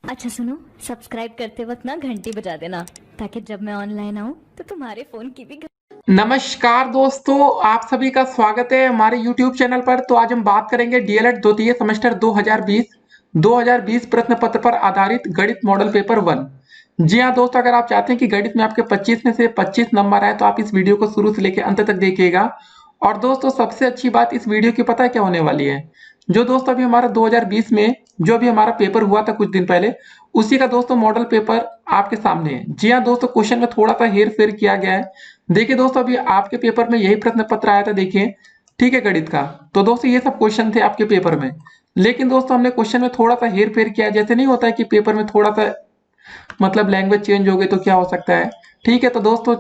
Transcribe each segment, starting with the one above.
अच्छा सुनो, सब्सक्राइब करते वक्त ना घंटी बजा देना ताकि जब मैं ऑनलाइन आऊँ तो तुम्हारे फोन की भी नमस्कार दोस्तों, आप सभी का स्वागत है हमारे YouTube चैनल पर। तो आज हम बात करेंगे डीएलएड द्वितीय सेमेस्टर 2020 प्रश्न पत्र पर आधारित गणित मॉडल पेपर 1। जी हाँ दोस्तों, अगर आप चाहते हैं कि गणित में आपके 25 में से 25 नंबर आए तो आप इस वीडियो को शुरू से लेकर अंत तक देखिएगा। और दोस्तों सबसे अच्छी बात इस वीडियो की पता है क्या होने वाली है? जो दोस्तों अभी हमारा 2020 में जो अभी हमारा पेपर हुआ था कुछ दिन पहले, उसी का दोस्तों मॉडल पेपर आपके सामने है। जी हाँ दोस्तों, क्वेश्चन में थोड़ा सा हेर फेर किया गया है। देखिए दोस्तों, अभी आपके पेपर में यही प्रश्न पत्र आया था, देखिए ठीक है, गणित का। तो दोस्तों ये सब क्वेश्चन थे आपके पेपर में, लेकिन दोस्तों हमने क्वेश्चन में थोड़ा सा हेर फेर किया। जैसे नहीं होता है कि पेपर में थोड़ा सा मतलब लैंग्वेज चेंज हो गई तो क्या हो सकता है। ठीक है, तो दोस्तों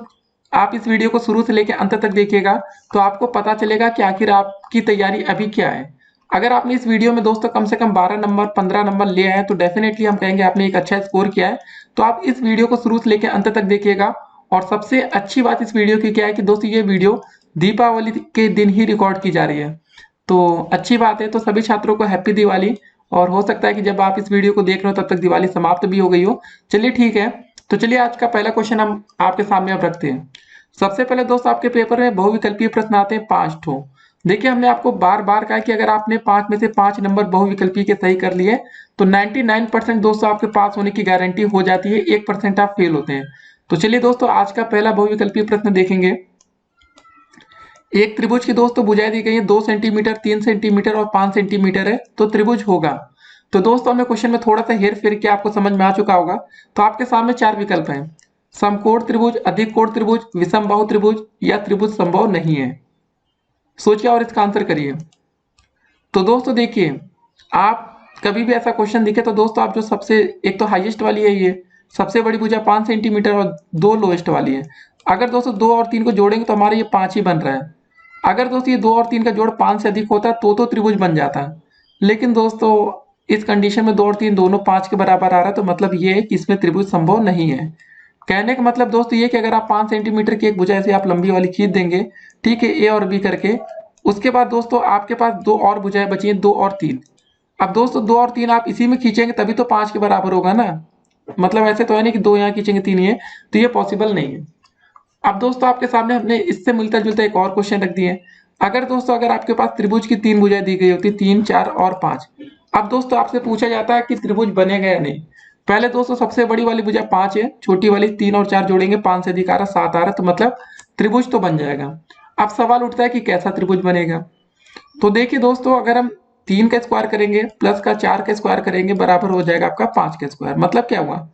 आप इस वीडियो को शुरू से लेकर अंत तक देखिएगा तो आपको पता चलेगा कि आखिर आपकी तैयारी अभी क्या है। अगर आपने इस वीडियो में दोस्तों कम से कम 12 नंबर 15 नंबर ले आए तो डेफिनेटली हम कहेंगे आपने एक अच्छा स्कोर किया है। तो आप इस वीडियो को शुरू से लेकर अंत तक देखिएगा। और सबसे अच्छी बात इस वीडियो की क्या है कि दोस्तों ये वीडियो दीपावली के दिन ही रिकॉर्ड की जा रही है, तो अच्छी बात है। तो सभी छात्रों को हैप्पी दिवाली। और हो सकता है कि जब आप इस वीडियो को देख रहे हो तब तक दिवाली समाप्त भी हो गई हो। चलिए ठीक है, तो चलिए आज का पहला क्वेश्चन हम आपके सामने अब रखते हैं। सबसे पहले दोस्त आपके पेपर में बहुविकल्पीय प्रश्न आते हैं 5 ठो। देखिए हमने आपको बार बार कहा कि अगर आपने 5 में से 5 नंबर बहुविकल्पीय के सही कर लिए तो 99% दोस्तों आपके पास होने की गारंटी हो जाती है, 1% आप फेल होते हैं। तो चलिए दोस्तों आज का पहला बहुविकल्पीय प्रश्न देखेंगे। एक त्रिभुज की दोस्तों भुजाएं दी गई है 2 सेंटीमीटर, 3 सेंटीमीटर और 5 सेंटीमीटर है, तो त्रिभुज होगा। तो दोस्तों हमें क्वेश्चन में थोड़ा सा हेर फेर किया, आपको समझ में आ चुका होगा। तो आपके सामने 4 विकल्प हैं: समकोण त्रिभुज, अधिक कोण त्रिभुज, विषम बाहु त्रिभुज या त्रिभुज संभव नहीं है। सोचिए और इसका आंसर करिए। तो दोस्तों देखिए, आप कभी भी ऐसा क्वेश्चन दिखे तो दोस्तों आप जो सबसे एक तो हाईएस्ट वाली है, ये सबसे बड़ी भुजा 5 सेंटीमीटर और 2 लोएस्ट वाली है। अगर दोस्तों 2 और 3 को जोड़ेंगे तो हमारे ये 5 ही बन रहा है। अगर दोस्तों ये 2 और 3 का जोड़ 5 से अधिक होता तो त्रिभुज बन जाता। लेकिन दोस्तों इस कंडीशन में 2 और 3 दोनों 5 के बराबर आ रहा है, तो मतलब ये है कि इसमें त्रिभुज संभव नहीं है। कहने का मतलब दोस्तों ये कि अगर आप 5 सेंटीमीटर की एक भुजा ऐसे आप लंबी वाली खींच देंगे, ठीक है, ए और बी करके, उसके बाद दोस्तों आपके पास 2 और भुजाएं बची हैं, 2 और 3। अब दोस्तों 2 और 3 आप इसी में खींचेंगे तभी तो 5 के बराबर होगा ना। मतलब ऐसे तो है नहीं कि 2 यहाँ खींचेंगे 3 ये, तो ये पॉसिबल नहीं है। अब दोस्तों आपके सामने हमने इससे मिलता जुलता एक और क्वेश्चन रख दिए। अगर दोस्तों अगर आपके पास त्रिभुज की 3 भुजाएं दी गई होती, 3, 4 और 5। अब दोस्तों आपसे पूछा जाता है कि त्रिभुज बनेगा या नहीं। पहले दोस्तों सबसे बड़ी वाली भुजा 5 है, छोटी वाली 3 और 4 जोड़ेंगे 5 से अधिक आ रहा 7 आ रहा, तो मतलब त्रिभुज तो बन जाएगा। अब सवाल उठता है कि कैसा त्रिभुज बनेगा। तो देखिए दोस्तों, अगर हम 3 का स्क्वायर करेंगे प्लस का 4 का स्क्वायर करेंगे बराबर हो जाएगा आपका 5 का स्क्वायर। मतलब क्या हुआ,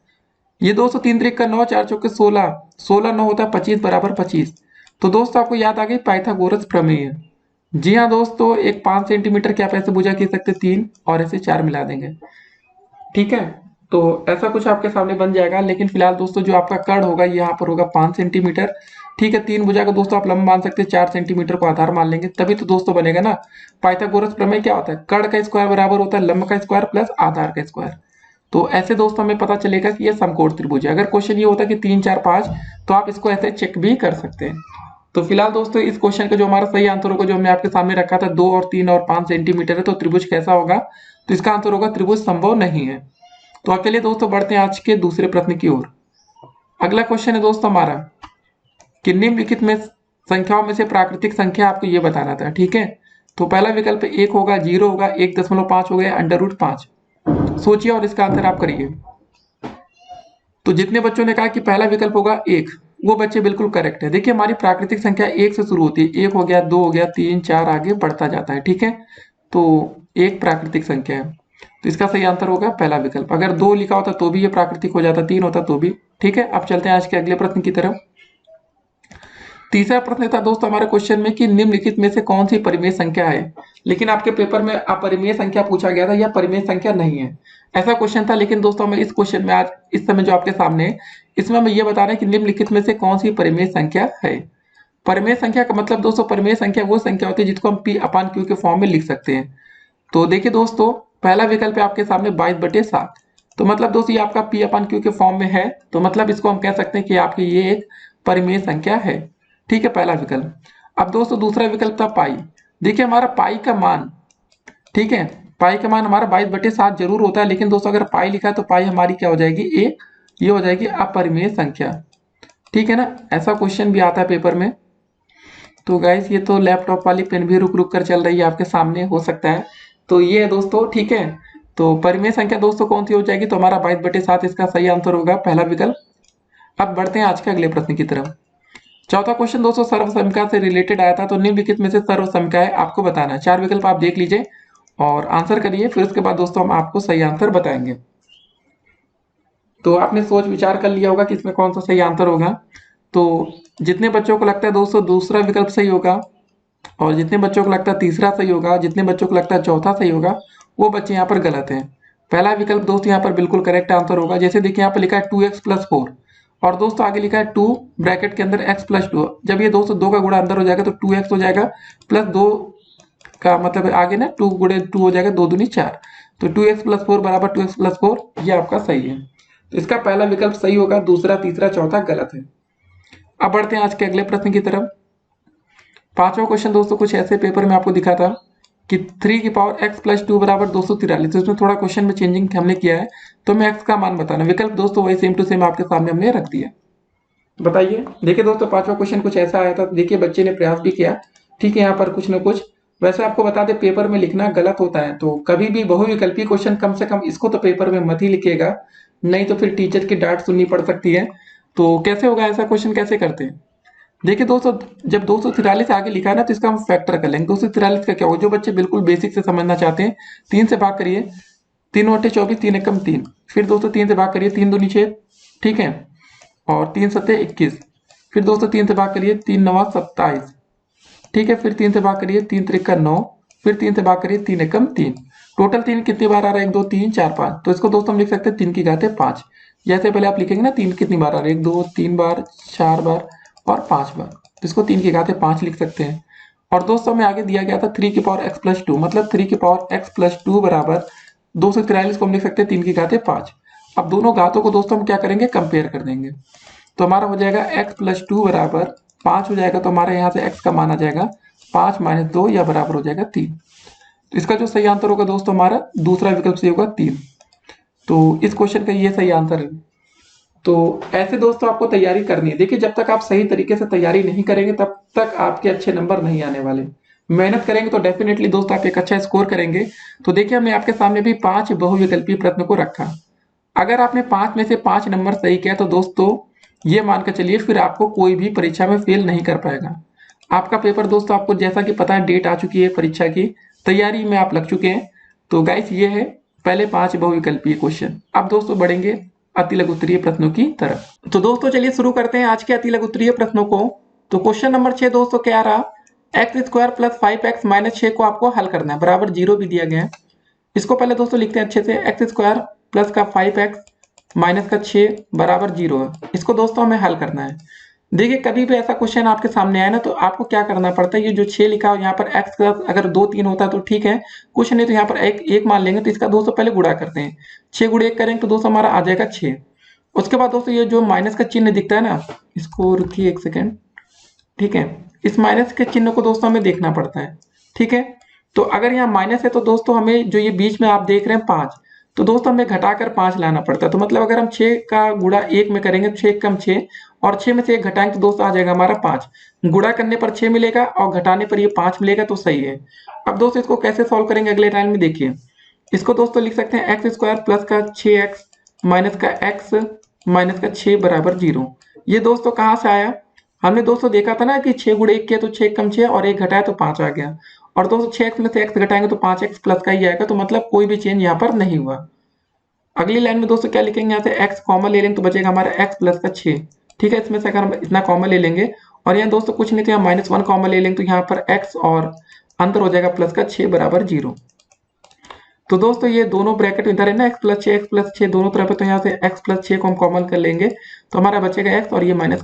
ये दोस्तों 3 त्रिक का 9, 4 चौके 16, 16 9 होता है 25 बराबर 25। तो दोस्तों आपको याद आ गई पाइथागोरस प्रमेय। जी हाँ दोस्तों, एक 5 सेंटीमीटर की आप ऐसे भुजा खींच सकते 3 और ऐसे 4 मिला देंगे, ठीक है। तो ऐसा कुछ आपके सामने बन जाएगा। लेकिन फिलहाल दोस्तों जो आपका कर्ण होगा ये यहाँ पर होगा 5 सेंटीमीटर, ठीक है। 3 भुजा का दोस्तों आप लंब मान सकते हैं, 4 सेंटीमीटर को आधार मान लेंगे तभी तो दोस्तों बनेगा ना। पाइथागोरस प्रमेय क्या होता है, कर्ण का स्क्वायर बराबर होता है लंब का स्क्वायर प्लस आधार का स्क्वायर। तो ऐसे दोस्तों हमें पता चलेगा कि ये समकोण त्रिभुज है। अगर क्वेश्चन ये होता कि 3 4 5 तो आप इसको ऐसे चेक भी कर सकते हैं। तो फिलहाल दोस्तों इस क्वेश्चन का जो हमारा सही आंसर होगा, जो हमने आपके सामने रखा था 2 और 3 और 5 सेंटीमीटर है, तो त्रिभुज कैसा होगा, तो इसका आंसर होगा त्रिभुज संभव नहीं है। तो चलिए दोस्तों बढ़ते हैं आज के दूसरे प्रश्न की ओर। अगला क्वेश्चन है दोस्तों हमारा कि निम्नलिखित में संख्याओं में से प्राकृतिक संख्या आपको ये बताना था, ठीक है। तो पहला विकल्प 1 होगा, 0 होगा, 1.5 हो गया, √5। सोचिए और इसका आंसर आप करिए। तो जितने बच्चों ने कहा कि पहला विकल्प होगा 1, वो बच्चे बिल्कुल करेक्ट है। देखिए हमारी प्राकृतिक संख्या 1 से शुरू होती है, 1 हो गया, 2 हो गया, 3 4 आगे बढ़ता जाता है, ठीक है। तो एक प्राकृतिक संख्या है, तो इसका सही आंसर होगा पहला विकल्प। अगर 2 लिखा होता तो भी ये प्राकृतिक हो जाता, 3 होता तो भी, ठीक है। अब चलते हैं आज के अगले प्रश्न की तरफ। तीसरा प्रश्न था दोस्तों हमारे क्वेश्चन में कि निम्नलिखित में से कौन सी परिमेय संख्या है। लेकिन आपके पेपर में अपरिमेय संख्या पूछा गया था, या परिमेय संख्या नहीं है, ऐसा क्वेश्चन था। लेकिन दोस्तों हमें इस क्वेश्चन में आज इस समय जो आपके सामने है, इसमें हमें यह बता रहे हैं कि निम्नलिखित में से कौन सी परिमेय संख्या है। परिमेय संख्या का मतलब दोस्तों, परिमेय संख्या वो संख्या होती है जिसको हम P/Q के फॉर्म में लिख सकते हैं। तो देखिए दोस्तों, पहला विकल्प है आपके सामने 22/7। तो मतलब दोस्तों ये आपका P/Q के फॉर्म में है, तो मतलब इसको हम कह सकते हैं कि आपकी ये एक परिमेय संख्या है, ठीक है, पहला विकल्प। अब दोस्तों दूसरा विकल्प था पाई। देखिए हमारा पाई का मान, ठीक है, पाई का मान हमारा 22/7 जरूर होता है, लेकिन दोस्तों अगर पाई लिखा है तो पाई हमारी क्या हो जाएगी, एक, ये हो जाएगी अपरिमेय संख्या। ठीक है ना, ऐसा क्वेश्चन भी आता है पेपर में। तो गाइस ये तो लैपटॉप वाली पेन भी रुक रुक कर चल रही है आपके सामने, हो सकता है। तो ये है दोस्तों, ठीक है। तो परिमेय संख्या दोस्तों कौन सी हो जाएगी, तो हमारा 22/7 इसका सही आंसर होगा, पहला विकल्प। अब बढ़ते हैं आज के अगले प्रश्न की तरफ। चौथा क्वेश्चन दोस्तों सर्वसमिका से रिलेटेड आया था। तो निम्नलिखित में से सर्वसमिका है आपको बताना है। 4 विकल्प आप देख लीजिए और आंसर करिए, फिर उसके बाद दोस्तों हम आपको सही आंसर बताएंगे। तो आपने सोच विचार कर लिया होगा कि इसमें कौन सा सही आंसर होगा। तो जितने बच्चों को लगता है दोस्तों दूसरा विकल्प सही होगा, और जितने बच्चों को लगता है तीसरा सही होगा, जितने बच्चों को लगता है चौथा सही होगा, वो बच्चे यहाँ पर गलत हैं। पहला विकल्प दोस्तों यहाँ पर बिल्कुल करेक्ट आंसर होगा। जैसे देखिए यहाँ पर लिखा है 2x+4, और दोस्तों आगे लिखा है 2 ब्रैकेट के अंदर x+2। जब ये दोस्तों 2 का गुणा अंदर हो जाएगा तो 2x हो जाएगा, प्लस 2 का मतलब आगे ना 2 गुणे 2 हो जाएगा, 2 दूनी 4। तो 2x+4 बराबर 2x+4, ये आपका सही है। तो इसका पहला विकल्प सही होगा, दूसरा तीसरा चौथा गलत है। अब बढ़ते हैं आज के अगले प्रश्न की तरफ। पांचवा क्वेश्चन दोस्तों कुछ ऐसे पेपर में आपको दिखा था कि 3x+2 बराबर 243। तो इसमें थोड़ा क्वेश्चन में चेंजिंग हमने किया है, तो मैं x का मान बताना। विकल्प दोस्तों वही सेम टू सेम आपके सामने हमने रख दिया। बताइए, देखिए दोस्तों पांचवा क्वेश्चन कुछ ऐसा आया था। देखिए बच्चे ने प्रयास भी किया, ठीक है, यहाँ पर कुछ ना कुछ। वैसे आपको बता दें पेपर में लिखना गलत होता है, तो कभी भी बहुविकल्पी क्वेश्चन कम से कम इसको तो पेपर में मत ही लिखिएगा, नहीं तो फिर टीचर की डांट सुननी पड़ सकती है। तो कैसे होगा ऐसा क्वेश्चन, कैसे करते हैं, देखिए दोस्तों जब 243 आगे लिखा है ना तो इसका हम फैक्टर कर लेंगे। 243 का क्या होगा, जो बच्चे बिल्कुल बेसिक से समझना चाहते हैं, 3 से भाग करिए, 3 × 8 = 24, 3 एकम 3। फिर दोस्तों 3 से भाग करिए, 3 दूनी 6, ठीक है, और 3 सत्ते 21। फिर दोस्तों 3 से भाग करिए, 3 9 27, ठीक है। फिर 3 से भाग करिए, 3 त्रिका 9। फिर 3 से भाग करिए, 3 एकम 3। टोटल 3 कितनी बार आ रहा है, 1 2 3 4 5। तो इसको दोस्तों हम लिख सकते हैं 3 की घात 5। जैसे पहले आप लिखेंगे ना 3 कितनी बार आ रहा है, 1 2 3 बार, 4 बार और 5 बार, तो इसको 3 की घात 5 लिख सकते हैं। और दोस्तों में आगे दिया गया था 3x+2, मतलब 3x+2 बराबर 243 को हम लिख सकते हैं 3 की घात 5। अब दोनों घातों को दोस्तों हम क्या करेंगे, कंपेयर कर देंगे। तो हमारा हो जाएगा x+2 बराबर 5 हो जाएगा। तो हमारे यहाँ से x का मान आ जाएगा 5 - 2 या बराबर हो जाएगा 3। तो इसका जो सही आंसर होगा दोस्तों हमारा दूसरा विकल्प सही होगा 3। तो इस क्वेश्चन का ये सही आंसर है। तो ऐसे दोस्तों आपको तैयारी करनी है। देखिए जब तक आप सही तरीके से तैयारी नहीं करेंगे तब तक आपके अच्छे नंबर नहीं आने वाले। मेहनत करेंगे तो डेफिनेटली दोस्तों आप एक अच्छा स्कोर करेंगे। तो देखिए हमने आपके सामने भी 5 बहुविकल्पीय प्रश्न को रखा। अगर आपने 5 में से 5 नंबर सही किया तो दोस्तों ये मान कर चलिए फिर आपको कोई भी परीक्षा में फेल नहीं कर पाएगा। आपका पेपर दोस्तों आपको जैसा कि पता है डेट आ चुकी है परीक्षा की, तैयारी में आप लग चुके हैं। तो गाइस ये है पहले 5 बहुविकल्पीय क्वेश्चन। अब दोस्तों बढ़ेंगे अति लघु उत्तरीय प्रश्नों की तरफ। तो दोस्तों चलिए शुरू करते हैं आज के अति लघु उत्तरीय प्रश्नों को। तो क्वेश्चन नंबर 6 दोस्तों क्या रहा, x² + 5x - 6 को आपको हल करना है, बराबर 0 भी दिया गया है। इसको पहले दोस्तों लिखते हैं अच्छे से, x² + का 5x - का 6 बराबर 0 है। इसको दोस्तों हमें हल करना है। देखिए कभी भी ऐसा क्वेश्चन आपके सामने आए ना तो आपको क्या करना पड़ता है, ये जो 6 लिखा हो यहाँ पर x का अगर 2 3 होता तो ठीक है, कुछ नहीं तो यहाँ पर एक मान लेंगे। तो इसका दोस्तों पहले गुणा करते हैं, 6 × 1 करेंगे तो दोस्तों हमारा आ जाएगा 6। उसके बाद दोस्तों ये जो माइनस का चिन्ह दिखता है ना, इसको रुकिए 1 सेकेंड, ठीक है, इस माइनस के चिन्ह को दोस्तों हमें देखना पड़ता है, ठीक है। तो अगर यहाँ माइनस है तो दोस्तों हमें जो ये बीच में आप देख रहे हैं 5, तो दोस्तों हमें घटाकर 5 लाना पड़ता है। तो मतलब अगर हम 6 का गुणा 1 में करेंगे, 6 कम 6, और 6 में से 1 घटाएंगे तो दोस्तों आ जाएगा हमारा 5। गुणा करने पर 6 मिलेगा और घटाने पर ये 5 मिलेगा, तो सही है। अब दोस्तों इसको कैसे सॉल्व करेंगे अगले लाइन में देखिए। इसको दोस्तों लिख सकते हैं x² + का 6x - का x - का 6 बराबर 0। ये दोस्तों कहाँ से आया, हमने दोस्तों देखा था ना कि 6 × 1 किया तो 6 कम 6 और 1 घटाया तो 5 आ गया। और दोस्तों 6x में से x घटाएंगे तो 5x प्लस का ही आएगा। तो मतलब कोई भी चेंज यहाँ पर नहीं हुआ। अगली लाइन में दोस्तों क्या लिखेंगे, यहाँ से x कॉमन ले लेंगे तो बचेगा हमारा x + का 6, ठीक है। इसमें से अगर हम इतना कॉमन ले लेंगे और यहाँ दोस्तों कुछ नहीं तो यहाँ -1 कॉमन ले लेंगे तो यहाँ पर x और अंतर हो जाएगा प्लस का 6 बराबर 0। तो दोस्तों ये दोनों ब्रैकेट इधर है ना, x + 6 x + 6 दोनों तरफ है, तो यहाँ से x + 6 को हम कॉमन कर लेंगे तो हमारा बचेगा x और ये -1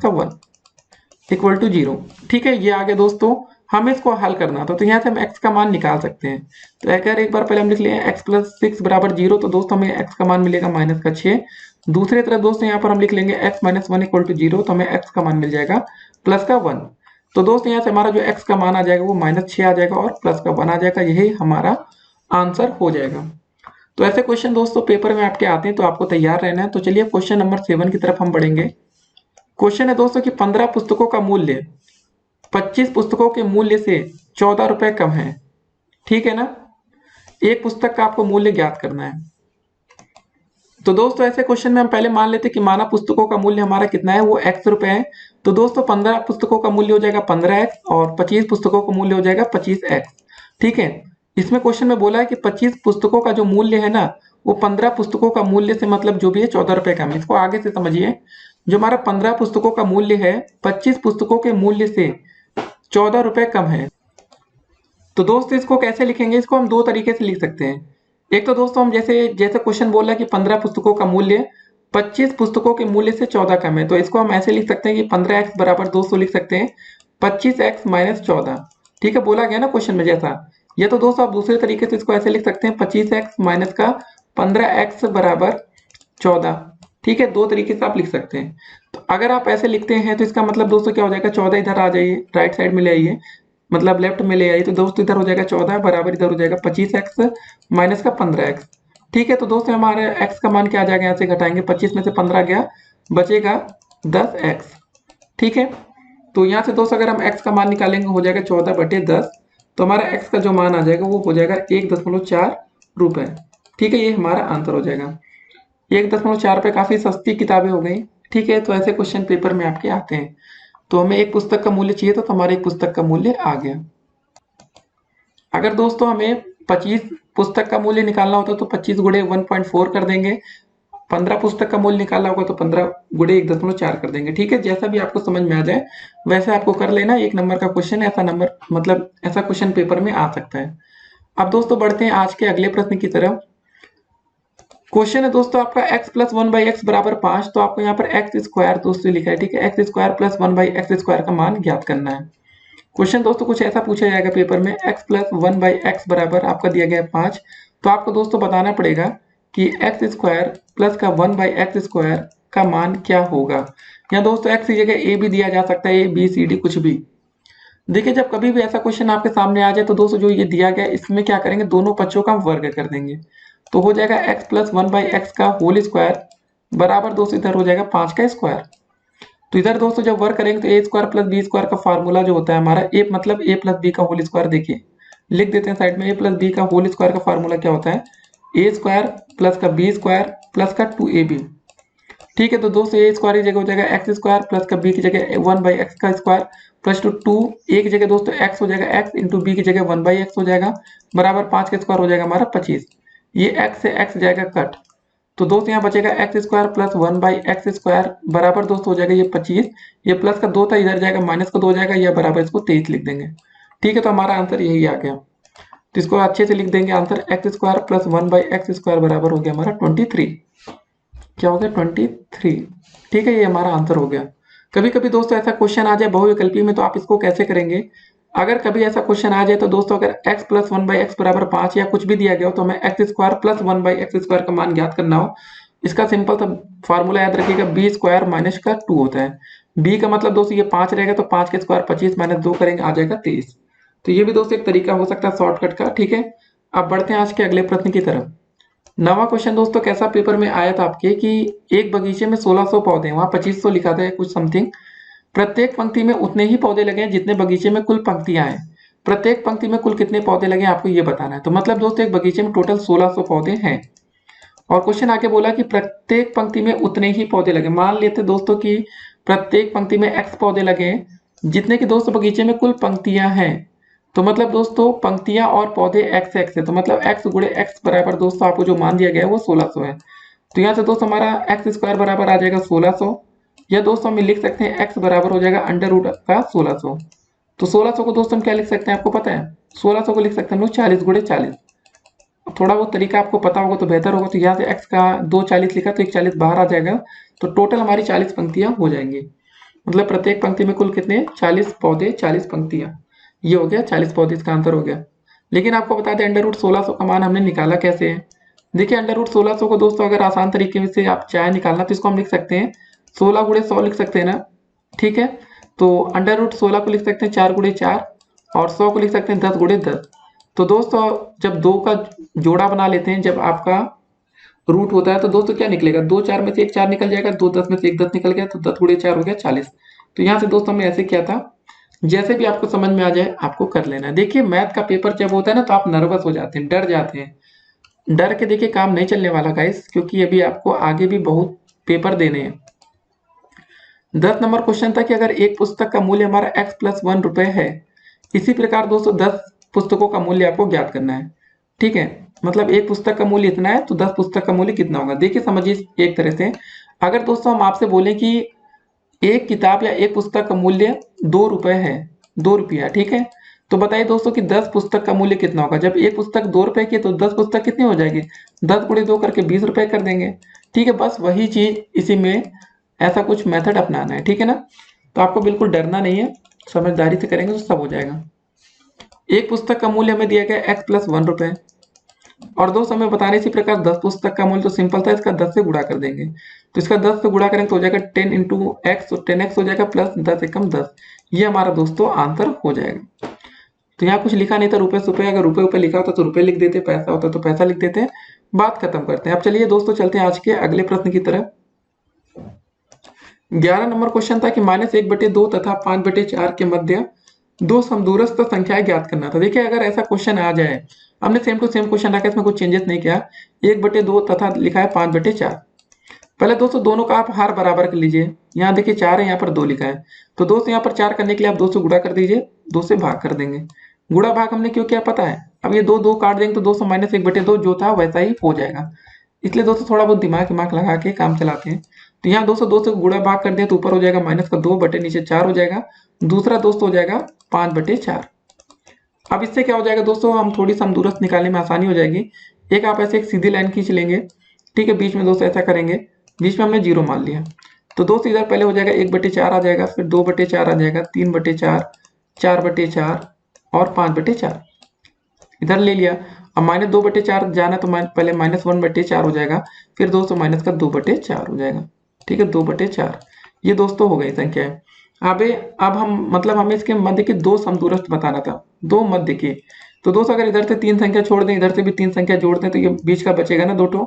= 0, ठीक है। ये आगे दोस्तों हमें इसको हल करना था, तो यहाँ से हम x का मान निकाल सकते हैं। तो अगर एक बार पहले हम लिख लिए x + 6 बराबर 0, तो दोस्तों हमें x का मान मिलेगा -6। दूसरी तरफ दोस्तों यहाँ पर हम लिख लेंगे x - 1 = 0, तो हमें x का मान मिल जाएगा +1। तो दोस्तों यहाँ से हमारा जो x का मान आ जाएगा वो -6 आ जाएगा और +1 आ जाएगा। यही हमारा आंसर हो जाएगा। तो ऐसे क्वेश्चन दोस्तों पेपर में आपके आते हैं, तो आपको तैयार रहना है। तो चलिए क्वेश्चन नंबर 7 की तरफ हम बढ़ेंगे। क्वेश्चन है दोस्तों कि 15 पुस्तकों का मूल्य 25 पुस्तकों के मूल्य से 14 रुपए कम है। ठीक है ना। एक पुस्तक का आपको मूल्य ज्ञात करना है। तो दोस्तों ऐसे क्वेश्चन में हम पहले मान लेते हैं कि माना पुस्तकों का मूल्य हमारा कितना है, वो x रुपए है। तो दोस्तों 15 पुस्तकों का मूल्य हो जाएगा 15x और 25 पुस्तकों का मूल्य हो जाएगा 25x। ठीक है। इसमें क्वेश्चन में बोला है कि 25 पुस्तकों का जो मूल्य है ना, वो 15 पुस्तकों का मूल्य से मतलब जो भी है 14 रुपए कम है। इसको आगे से समझिए। जो हमारा 15 पुस्तकों का मूल्य है 25 पुस्तकों के मूल्य से 14 रुपए कम है। तो दोस्तों इसको कैसे लिखेंगे, इसको हम दो तरीके से लिख सकते हैं। एक तो दोस्तों हम जैसे जैसे क्वेश्चन बोल रहा है कि 15 पुस्तकों का मूल्य 25 पुस्तकों के मूल्य से 14 कम है, तो इसको हम ऐसे लिख सकते हैं कि 15x बराबर 200 लिख सकते हैं 25x माइनस 14। ठीक है, बोला गया ना क्वेश्चन में जैसा। या तो दोस्तों आप दूसरे तरीके से इसको ऐसे लिख सकते हैं 25x माइनस का 15x बराबर 14। ठीक है, दो तरीके से आप लिख सकते हैं। तो अगर आप ऐसे लिखते हैं तो इसका मतलब दोस्तों क्या हो जाएगा, 14 इधर आ जाइए, राइट साइड में ले आइए, मतलब लेफ्ट में ले आइए। तो दोस्तों इधर हो जाएगा 14 बराबर इधर हो जाएगा 25x माइनस का 15x। ठीक है, तो दोस्तों हमारे x का मान क्या आ जाएगा, यहाँ से घटाएंगे 25 में से 15 गया, बचेगा 10x। ठीक है, तो यहाँ से दोस्तों अगर हम x का मान निकालेंगे हो जाएगा 14/10। तो हमारा x का जो मान आ जाएगा वो हो जाएगा 1.4 रुपए। ठीक है, ये हमारा आंसर हो जाएगा। 1.4 रुपए काफी सस्ती किताबें हो गई। ठीक है, तो ऐसे क्वेश्चन पेपर में आपके आते हैं। तो हमें एक पुस्तक का मूल्य चाहिए, तो हमारे एक पुस्तक का मूल्य आ गया। अगर दोस्तों हमें 25 पुस्तक का मूल्य निकालना होता तो 25 गुणे 1.4 कर देंगे। 15 पुस्तक का मूल्य निकालना होगा तो 15 गुणे 1.4 कर देंगे। ठीक है, जैसा भी आपको समझ में आ जाए वैसे आपको कर लेना। एक नंबर का क्वेश्चन ऐसा नंबर मतलब ऐसा क्वेश्चन पेपर में आ सकता है। अब दोस्तों बढ़ते हैं आज के अगले प्रश्न की तरफ। क्वेश्चन है दोस्तों आपका x प्लस 1/x बराबर 5। तो आपको यहाँ पर एक्स स्क्वायर दोस्तों लिखा है। ठीक है, x square plus 1/x square का मान ज्ञात करना है। क्वेश्चन दोस्तों कुछ ऐसा पूछा जाएगा पेपर में, x प्लस 1/x बराबर आपका दिया गया है 5। तो आपको दोस्तों बताना पड़ेगा कि एक्स स्क्वायर प्लस का 1/x स्क्वायर का मान क्या होगा। यहाँ दोस्तों x की जगह a भी दिया जा सकता है, a b c d कुछ भी। देखिए जब कभी भी ऐसा क्वेश्चन आपके सामने आ जाए तो दोस्तों जो ये दिया गया है इसमें क्या करेंगे, दोनों पक्षों का वर्ग कर देंगे। तो हो जाएगा x प्लस 1/x का होल स्क्वायर बराबर दोस्तों इधर हो जाएगा 5 का स्क्वायर। तो इधर दोस्तों जब वर्क करेंगे तो ए स्क्वायर प्लस बी स्क्वायर का फार्मूला जो होता है हमारा ए मतलब ए प्लस बी का होल स्क्वायर, देखिए लिख देते हैं साइड में। ए प्लस बी का होल स्क्वायर का फार्मूला क्या होता है, ए स्क्वायर प्लस का बी स्क्वायर प्लस का 2ab। ठीक है, तो दोस्तों ए स्क्वायर की जगह हो जाएगा एक्स स्क्वायर प्लस का बी की जगह 1/x का स्क्वायर प्लस टू 2 ए की जगह दोस्तों x हो जाएगा x इंटू बी की जगह 1/x हो जाएगा बराबर 5 का स्क्वायर हो जाएगा हमारा 25। ये x से x जाएगा कट, तो दोस्तों यहाँ बचेगा x square plus 1/x square बराबर दोस्तों हो जाएगा ये 25। ये प्लस का 2 था इधर जाएगा माइनस का 2 हो जाएगा, या बराबर इसको 23 लिख देंगे। ठीक है, तो हमारा आंसर यही आ गया। तो इसको अच्छे से लिख देंगे answer, x square plus 1/x square बराबर हो गया हमारा 23। क्या हो गया 23। ठीक है, ये हमारा आंसर हो गया। कभी कभी दोस्तों ऐसा क्वेश्चन आ जाए बहुविकल्पी में, तो आप इसको कैसे करेंगे, अगर कभी ऐसा क्वेश्चन आ जाए तो दोस्तों अगर x प्लस 1/x बराबर 5 या कुछ भी दिया गया हो तो हमें x square plus 1/x square का मान ज्ञात करना हो। इसका सिंपल सा फार्मूला याद रखिएगा, बी स्क्वायर माइनस का 2 होता है। b का मतलब दोस्तों ये 5 रहेगा, तो 5 के स्क्वायर 25 माइनस 2 करेंगे आ जाएगा 23। तो ये भी दोस्तों एक तरीका हो सकता है शॉर्टकट का। ठीक है, अब बढ़ते हैं आज के अगले प्रश्न की तरफ। नवा क्वेश्चन दोस्तों कैसा पेपर में आया था आपके कि एक बगीचे में 1600 पौधे, वहां 2500 लिखा था कुछ समथिंग। प्रत्येक पंक्ति में उतने ही पौधे लगे हैं जितने बगीचे में कुल पंक्तियां हैं। प्रत्येक पंक्ति में कुल कितने पौधे लगे आपको ये बताना है। तो मतलब दोस्तों एक बगीचे में टोटल 1600 पौधे हैं और क्वेश्चन आगे बोला कि प्रत्येक पंक्ति में उतने ही पौधे लगे। मान लेते दोस्तों कि प्रत्येक पंक्ति में x पौधे लगे जितने कि दोस्तों बगीचे में कुल पंक्तियां हैं। तो मतलब दोस्तों पंक्तियां और पौधे x x है, तो मतलब x गुणे x बराबर दोस्तों आपको जो मान दिया गया है वो 1600 है। तो यहाँ से दोस्तों हमारा एक्स स्क्वायर बराबर आ जाएगा 1600, या दोस्तों हम लिख सकते हैं x बराबर हो जाएगा अंडर रूट का 1600। तो 1600 को दोस्तों हम क्या लिख सकते हैं आपको पता है, 1600 को लिख सकते हैं हम लोग 40 गुणे 40। थोड़ा वो तरीका आपको पता होगा तो बेहतर होगा। तो यहाँ से x का 2 40 लिखा तो 1 40 बाहर आ जाएगा, तो टोटल हमारी 40 पंक्तियां हो जाएंगी। मतलब प्रत्येक पंक्ति में कुल कितने 40 पौधे 40 पंक्तियां, ये हो गया 40 पौधे, इसका आंसर हो गया। लेकिन आपको बता दें अंडर रूट 1600 का मान हमने निकाला कैसे है। देखिए अंडर रूट 1600 को दोस्तों अगर आसान तरीके से आप चाहे निकालना तो इसको हम लिख सकते हैं 16 गुणे 100 लिख सकते हैं ना। ठीक है, तो अंडर रूट 16 को लिख सकते हैं 4 गुणे 4 और 100 को लिख सकते हैं 10 गुणे 10। तो दोस्तों जब 2 का जोड़ा बना लेते हैं, जब आपका रूट होता है, तो दोस्तों क्या निकलेगा, 2 4 में से एक 4 निकल जाएगा, 2 10 में से एक 10 निकल गया, तो 10 गुणे 4 हो गया 40। तो यहाँ से दोस्तों हमने ऐसे किया था, जैसे भी आपको समझ में आ जाए आपको कर लेना है। देखिए मैथ का पेपर जब होता है ना, तो आप नर्वस हो जाते हैं, डर जाते हैं। डर के देखिए काम नहीं चलने वाला गाइस, क्योंकि अभी आपको आगे भी बहुत पेपर देने हैं। 10 नंबर क्वेश्चन था कि अगर एक पुस्तक का मूल्य हमारा x+1 रुपए है, इसी प्रकार दोस्तों 10 पुस्तकों का मूल्य आपको ज्ञात करना है। ठीक है, मतलब एक पुस्तक का मूल्य इतना है, तो 10 पुस्तक का मूल्य कितना होगा। देखिए समझिए एक तरह से, अगर दोस्तों हम आपसे बोले कि एक किताब या एक पुस्तक का मूल्य 2 रुपए है, 2 रुपया, ठीक है, तो बताइए दोस्तों कि 10 पुस्तक का मूल्य कितना होगा। जब एक पुस्तक 2 रुपए की है, तो 10 पुस्तक कितनी हो जाएगी, 10 गुणे 2 करके 20 रुपए कर देंगे। ठीक है, बस वही चीज इसी में ऐसा कुछ मेथड अपनाना है, ठीक है ना। तो आपको बिल्कुल डरना नहीं है, समझदारी से करेंगे तो सब हो जाएगा। एक पुस्तक का मूल्य हमें दिया गया x+1 रुपए, और दोस्त हमें बताने इसी प्रकार 10 पुस्तक का मूल्य, तो सिंपल था, इसका 10 से गुणा कर देंगे। तो इसका 10 से गुणा करेंगे तो हो जाएगा 10 इंटू एक्स, तो 10x हो जाएगा प्लस 10 एकम 10। ये हमारा दोस्तों आंसर हो जाएगा। तो यहाँ कुछ लिखा नहीं था रुपए सुपए, अगर रुपए ऊपर लिखा होता तो रुपए लिख देते, पैसा होता तो पैसा लिख देते। बात खत्म करते हैं। अब चलिए दोस्तों चलते हैं आज के अगले प्रश्न की तरफ। 11 नंबर क्वेश्चन था कि -1/2 तथा 5/4 के मध्य दो समदूरस्थ संख्याएं ज्ञात करना था। देखिए अगर ऐसा क्वेश्चन आ जाए, हमने सेम टू सेम क्वेश्चन रखा है, इसमें कुछ चेंजेस नहीं किया। 1/2 तथा लिखा है 5/4। पहले दोस्तों दोनों का आप हार बराबर कर लीजिए। यहाँ देखिए 4 है, यहाँ पर 2 लिखा है, तो दोस्तों यहाँ पर 4 करने के लिए आप 2 से गुणा कर दीजिए, 2 से भाग कर देंगे। गुणा भाग हमने क्यों किया पता है, अब ये 2 2 काट देंगे तो दोस्तों -1/2 जो था वैसा ही हो जाएगा। इसलिए दोस्तों थोड़ा बहुत दिमाग लगा के काम चलाते हैं। तो यहाँ दोस्तों 2 से गुणा भाग कर दिया तो ऊपर हो जाएगा -2 बटे नीचे 4 हो जाएगा। दूसरा दोस्तों हो जाएगा 5/4। अब इससे क्या हो जाएगा दोस्तों, हम थोड़ी समदूरस्थ निकालने में आसानी हो जाएगी। एक आप ऐसे एक सीधी लाइन खींच लेंगे, ठीक है, बीच में दोस्तों ऐसा करेंगे, बीच में हमने 0 मान लिया। तो दोस्तों इधर पहले हो जाएगा 1/4 आ जाएगा, फिर 2/4 आ जाएगा, 3/4, 4/4 और 5/4 इधर ले लिया। अब -2/4 जाना तो पहले -1/4 हो जाएगा, फिर दोस्तों माइनस का 2/4 हो जाएगा। ठीक है, 2/4 ये दोस्तों हो गई संख्या है। अब हम मतलब हमें इसके मध्य के दो समदूरस्थ बताना था, दो मध्य के। तो दोस्तों अगर इधर से 3 संख्या छोड़ दें, इधर से भी 3 संख्या जोड़ दें, तो ये बीच का बचेगा ना 2 ठो,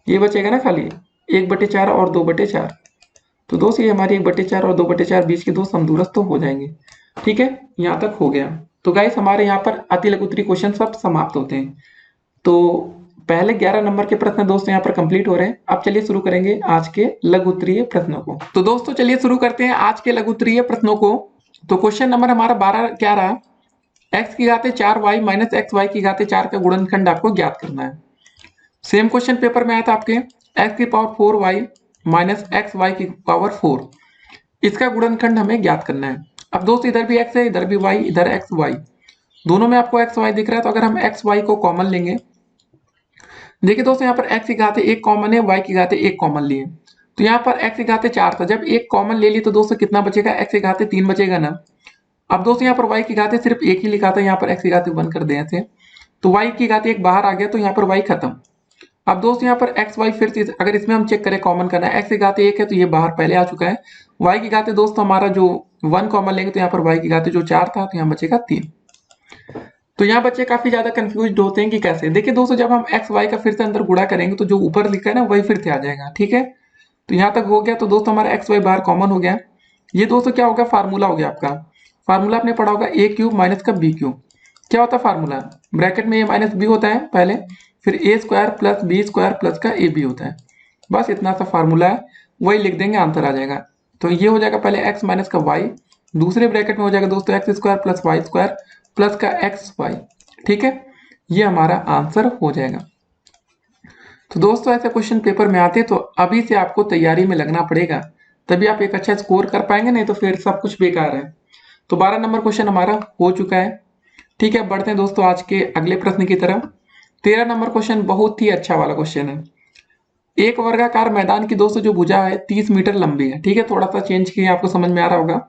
ये बचेगा ना खाली 1/4 और 2/4। तो दोस्तों ये हमारी 1/4 और 2/4 बीच के दो समदूरस्थ तो हो जाएंगे। ठीक है, यहाँ तक हो गया। तो गाइस हमारे यहाँ पर अति लघु उत्तरीय क्वेश्चन सब समाप्त होते हैं। तो पहले 11 नंबर के प्रश्न दोस्तों यहाँ पर कंप्लीट हो रहे हैं। अब चलिए शुरू करेंगे आज के लघु उत्तरीय प्रश्नों को। तो दोस्तों चलिए शुरू करते हैं आज के लघु उत्तरीय प्रश्नों को। तो क्वेश्चन नंबर हमारा 12 क्या रहा, x की घाते 4y माइनस एक्स वाई की घाते 4 का गुणनखंड आपको ज्ञात करना है। सेम क्वेश्चन पेपर में आया था आपके, x की power 4y minus x y की पावर 4, इसका गुणनखंड हमें ज्ञात करना है। अब दोस्त इधर भी x है, इधर भी y, इधर एक्स वाई, दोनों में आपको एक्स वाई दिख रहा है। तो अगर हम एक्स वाई को कॉमन लेंगे, देखिए दोस्तों यहाँ पर x की घाते 1 कॉमन है, y की घाते 1 कॉमन लिए, तो यहाँ पर x की घाते 4 था, जब 1 कॉमन ले ली तो दोस्तों कितना बचेगा, x की घाते 3 बचेगा ना। अब दोस्तों यहाँ पर y की घाते सिर्फ 1 ही लिखा था, यहाँ पर x की घाते 1 कर दिए थे, तो y की घाते 1 बाहर आ गया, तो यहाँ पर y खत्म। अब दोस्तों यहाँ पर एक्स वाई फिर से अगर इसमें हम चेक करें कॉमन करना है, x की घाते 1 है तो ये बाहर पहले आ चुका है। y की घाते दोस्तों हमारा जो 1 कॉमन लेंगे, तो यहाँ पर y की घाते जो 4 था, तो यहाँ बचेगा 3। तो यहाँ बच्चे काफी ज्यादा कंफ्यूज होते हैं कि कैसे। देखिए दोस्तों जब हम एक्स वाई का फिर से अंदर गुणा करेंगे, तो जो ऊपर लिखा है ना वही फिर से आ जाएगा। ठीक है, तो यहाँ तक हो गया। तो दोस्तों हमारा एक्स वाई बाहर कॉमन हो गया। ये दोस्तों क्या होगा, फार्मूला हो गया आपका। फार्मूला आपने पढ़ा होगा ए क्यूब माइनस का बी क्यूब। क्या होता है फार्मूला, ब्रैकेट में ए माइनस बी होता है पहले, फिर A square plus B square plus का ए बी होता है। बस इतना सा फार्मूला है, वही लिख देंगे, आंसर आ जाएगा। तो ये हो जाएगा पहले एक्स माइनस का वाई, दूसरे ब्रैकेट में हो जाएगा दोस्तों x square plus y square plus का एक्स वाई। ठीक है, ये हमारा आंसर हो जाएगा। तो दोस्तों ऐसे क्वेश्चन पेपर में आते तो अभी से आपको तैयारी में लगना पड़ेगा, तभी आप एक अच्छा स्कोर कर पाएंगे, नहीं तो फिर सब कुछ बेकार है। तो 12 नंबर क्वेश्चन हमारा हो चुका है। ठीक है, बढ़ते हैं दोस्तों आज के अगले प्रश्न की तरफ। 13 नंबर क्वेश्चन बहुत ही अच्छा वाला क्वेश्चन है। एक वर्गाकार मैदान की दोस्तों जो भुजा है 30 मीटर लंबी है। ठीक है, थोड़ा सा चेंज किया, आपको समझ में आ रहा होगा।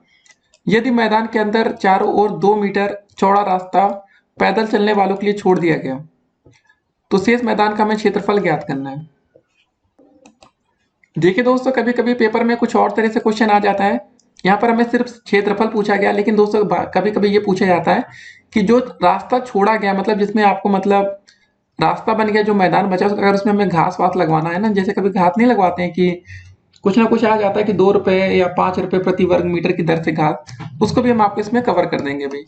यदि मैदान के अंदर चारों ओर 2 मीटर चौड़ा रास्ता पैदल चलने वालों के लिए छोड़ दिया गया, तो शेष मैदान का हमें क्षेत्रफल ज्ञात करना है। देखिए दोस्तों कभी कभी पेपर में कुछ और तरह से क्वेश्चन आ जाता है, यहाँ पर हमें सिर्फ क्षेत्रफल पूछा गया, लेकिन दोस्तों कभी कभी ये पूछा जाता है कि जो रास्ता छोड़ा गया, मतलब जिसमें आपको मतलब रास्ता बन गया, जो मैदान बचा अगर उसमें हमें घास वास लगवाना है ना, जैसे कभी घास नहीं लगवाते हैं कि कुछ ना कुछ आ जाता है कि 2 रुपए या 5 रुपए प्रति वर्ग मीटर की दर से घास, उसको भी हम आपको इसमें कवर कर देंगे भाई।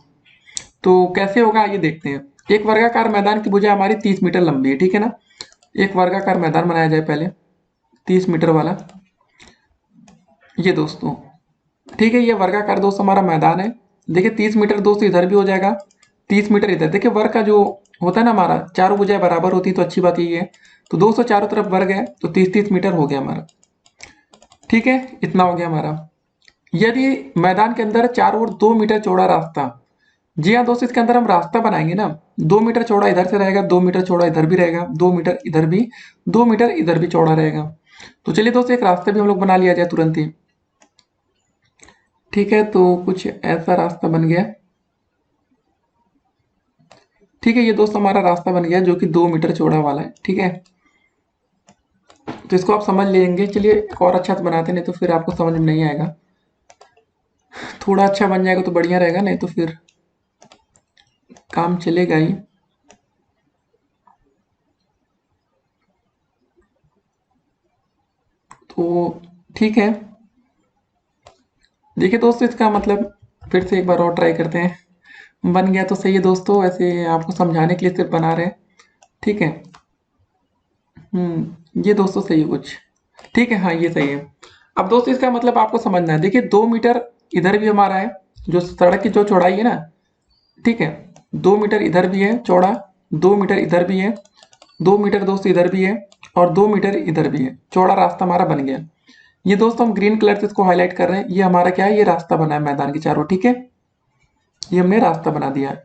तो कैसे होगा ये देखते हैं। एक वर्गाकार मैदान की भुजा हमारी 30 मीटर लंबी है, ठीक है ना। एक वर्गाकार मैदान बनाया जाए पहले 30 मीटर वाला, ये दोस्तों ठीक है। ये वर्गाकार दोस्तों हमारा मैदान है। देखिए 30 मीटर दोस्तों इधर भी हो जाएगा, 30 मीटर इधर। देखिए वर्ग का जो होता है ना, हमारा चारों भुजाएं बराबर होती है, तो अच्छी बात यही है। तो दोस्तों चारों तरफ वर्ग है, तो 30-30 मीटर हो गया हमारा, ठीक है। इतना हो गया हमारा। यदि मैदान के अंदर चारों ओर 2 मीटर चौड़ा रास्ता, जी हाँ दोस्तों, इसके अंदर हम रास्ता बनाएंगे ना, 2 मीटर चौड़ा इधर से रहेगा, 2 मीटर चौड़ा इधर भी रहेगा, 2 मीटर इधर भी, 2 मीटर इधर भी चौड़ा रहेगा। तो चलिए दोस्तों एक रास्ता भी हम लोग बना लिया जाए तुरंत ही, ठीक है। तो कुछ ऐसा रास्ता बन गया, ठीक है। ये दोस्तों हमारा रास्ता बन गया जो कि 2 मीटर चौड़ा वाला है, ठीक है। तो इसको आप समझ लेंगे। चलिए एक और अच्छा से बनाते, नहीं तो फिर आपको समझ में नहीं आएगा। थोड़ा अच्छा बन जाएगा तो बढ़िया रहेगा, नहीं तो फिर काम चलेगा ही। तो ठीक है, देखिए दोस्तों इसका मतलब फिर से एक बार और ट्राई करते हैं। बन गया तो सही है दोस्तों, वैसे आपको समझाने के लिए सिर्फ बना रहे हैं, ठीक है। ये दोस्तों सही है कुछ, ठीक है, हाँ ये सही है। अब दोस्तों इसका मतलब आपको समझना है। देखिए 2 मीटर इधर भी हमारा है, जो सड़क की जो चौड़ाई है ना, ठीक है। 2 मीटर इधर भी है चौड़ा, 2 मीटर इधर भी है, 2 मीटर दोस्तों इधर भी है, और 2 मीटर इधर भी है। चौड़ा रास्ता हमारा बन गया। ये दोस्तों हम ग्रीन कलर से इसको हाईलाइट कर रहे हैं। ये हमारा क्या है, ये रास्ता बना है मैदान के चारों, ठीक है। ये हमने रास्ता बना दिया है,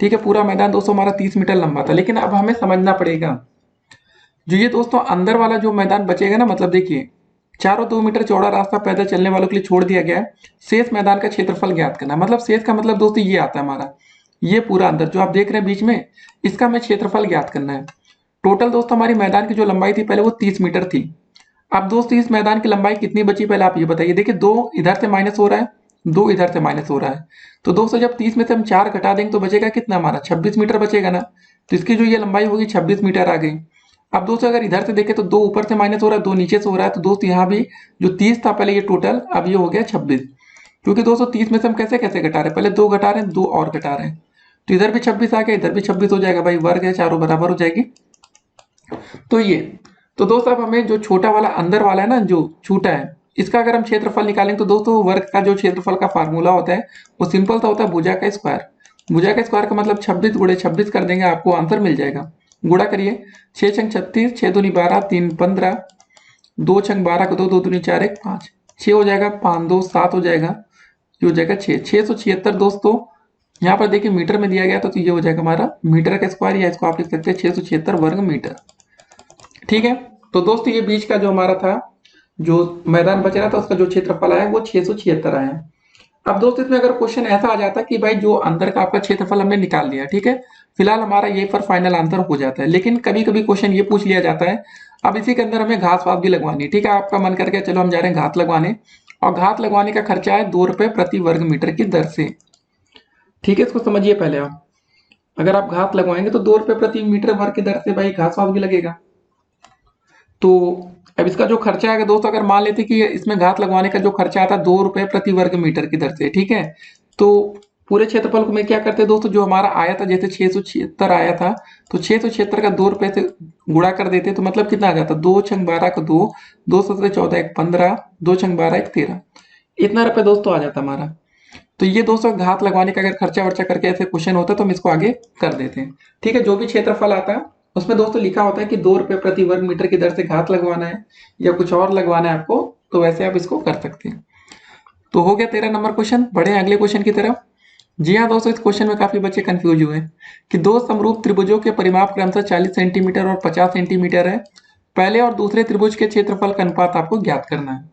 ठीक है। पूरा मैदान दोस्तों हमारा 30 मीटर लंबा था, लेकिन अब हमें समझना पड़ेगा जो ये दोस्तों अंदर वाला जो मैदान बचेगा ना, मतलब देखिए चारों 2 मीटर चौड़ा रास्ता पैदल चलने वालों के लिए छोड़ दिया गया है। शेष मैदान का क्षेत्रफल ज्ञात करना है। मतलब शेष का मतलब दोस्तों ये आता है हमारा, ये पूरा अंदर जो आप देख रहे हैं बीच में, इसका हमें क्षेत्रफल ज्ञात करना है। टोटल दोस्तों हमारी मैदान की जो लंबाई थी पहले वो 30 मीटर थी। अब दोस्तों इस मैदान की लंबाई कितनी बची पहले आप ये बताइए। देखिए 2 इधर से माइनस हो रहा है, 2 इधर से माइनस हो रहा है। तो दोस्तों जब 30 में से हम 4 घटा देंगे तो बचेगा कितना हमारा, 26 मीटर बचेगा ना। तो इसकी जो ये लंबाई होगी 26 मीटर आ गई। अब दोस्तों अगर इधर से देखें तो 2 ऊपर से माइनस हो रहा है, 2 नीचे से हो रहा है। तो दोस्तों यहाँ भी जो 30 था पहले ये टोटल, अब ये हो गया 26। क्योंकि दोस्तों 30 में से हम कैसे कैसे घटा रहे हैं, पहले 2 घटा रहे हैं, 2 और घटा रहे हैं। तो इधर भी 26 आ गया, इधर भी 26 हो जाएगा भाई, वर्ग है चारों बराबर हो जाएगी। तो ये, तो दोस्तों अब हमें जो छोटा वाला अंदर वाला है ना, जो छूटा है, इसका अगर हम क्षेत्रफल निकालेंगे तो दोस्तों वर्ग का जो क्षेत्रफल का फार्मूला होता है वो सिंपल सा होता है भुजा का स्क्वायर। भुजा का स्क्वायर का मतलब 26 गुणे 26 कर देंगे, आपको आंसर मिल जाएगा। गुणा करिए, 6 छंग 36, 6 दूनी 12, 3 15, 2 छंग 12 को 2, 2 दूनी 4, 1 5, 6 हो जाएगा, 5 2 7 हो जाएगा, ये हो जाएगा 6, 676 दोस्तों। यहाँ पर देखिए मीटर में दिया गया तो ये हो जाएगा हमारा मीटर का स्क्वायर, या इसको आप लिख सकते हैं 676 वर्ग मीटर, ठीक है। तो दोस्तों ये बीच का जो हमारा था, जो मैदान बच रहा था, उसका जो क्षेत्रफल आया वो 676 आया। अब दोस्तों इसमें अगर क्वेश्चन ऐसा आ जाता कि भाई जो अंदर का आपका क्षेत्रफल हमने निकाल लिया, ठीक है, फिलहाल हमारा ये पर फाइनल आंसर हो जाता है। लेकिन कभी कभी क्वेश्चन ये पूछ लिया जाता है, अब इसी के अंदर हमें घास वास भी लगवानी है, ठीक है। आपका मन करके चलो हम जा रहे हैं घास लगवाने, और घास लगवाने का खर्चा है 2 रुपए प्रति वर्ग मीटर की दर से, ठीक है। इसको समझिए पहले आप, अगर आप घास लगवाएंगे तो 2 रुपए प्रति मीटर वर्ग की दर से भाई घास वास भी लगेगा। तो अब इसका जो खर्चा आएगा दोस्तों, अगर मान लेते कि इसमें घात लगवाने का जो खर्चा आता है 2 रुपए प्रति वर्ग मीटर की दर से, ठीक है। तो पूरे क्षेत्रफल को मैं क्या करते हैं दोस्तों, जो हमारा आया था जैसे 676 आया था, तो 676 का 2 रुपए से गुणा कर देते तो मतलब कितना आ जाता, 2 छंग 12 का 2, 2 सत्रह 14 1 15, 2 छंग 12 1 13, इतना रुपए दोस्तों आ जाता हमारा। तो ये दोस्तों घात लगवाने का अगर खर्चा वर्चा करके ऐसे क्वेश्चन होता है तो हम इसको आगे कर देते हैं, ठीक है। जो भी क्षेत्रफल आता है उसमें दोस्तों लिखा होता है कि 2 रुपए प्रति वर्ग मीटर की दर से घात लगवाना है या कुछ और लगवाना है आपको, तो वैसे आप इसको कर सकते हैं। तो हो गया 13 नंबर क्वेश्चन। बढ़े अगले क्वेश्चन की तरफ। जी हाँ दोस्तों, इस क्वेश्चन में काफी बच्चे कंफ्यूज हुए कि दो समरूप त्रिभुजों के परिमाप क्रमशः 40 सेंटीमीटर और 50 सेंटीमीटर है। पहले और दूसरे त्रिभुज के क्षेत्रफल का अनुपात आपको ज्ञात करना है।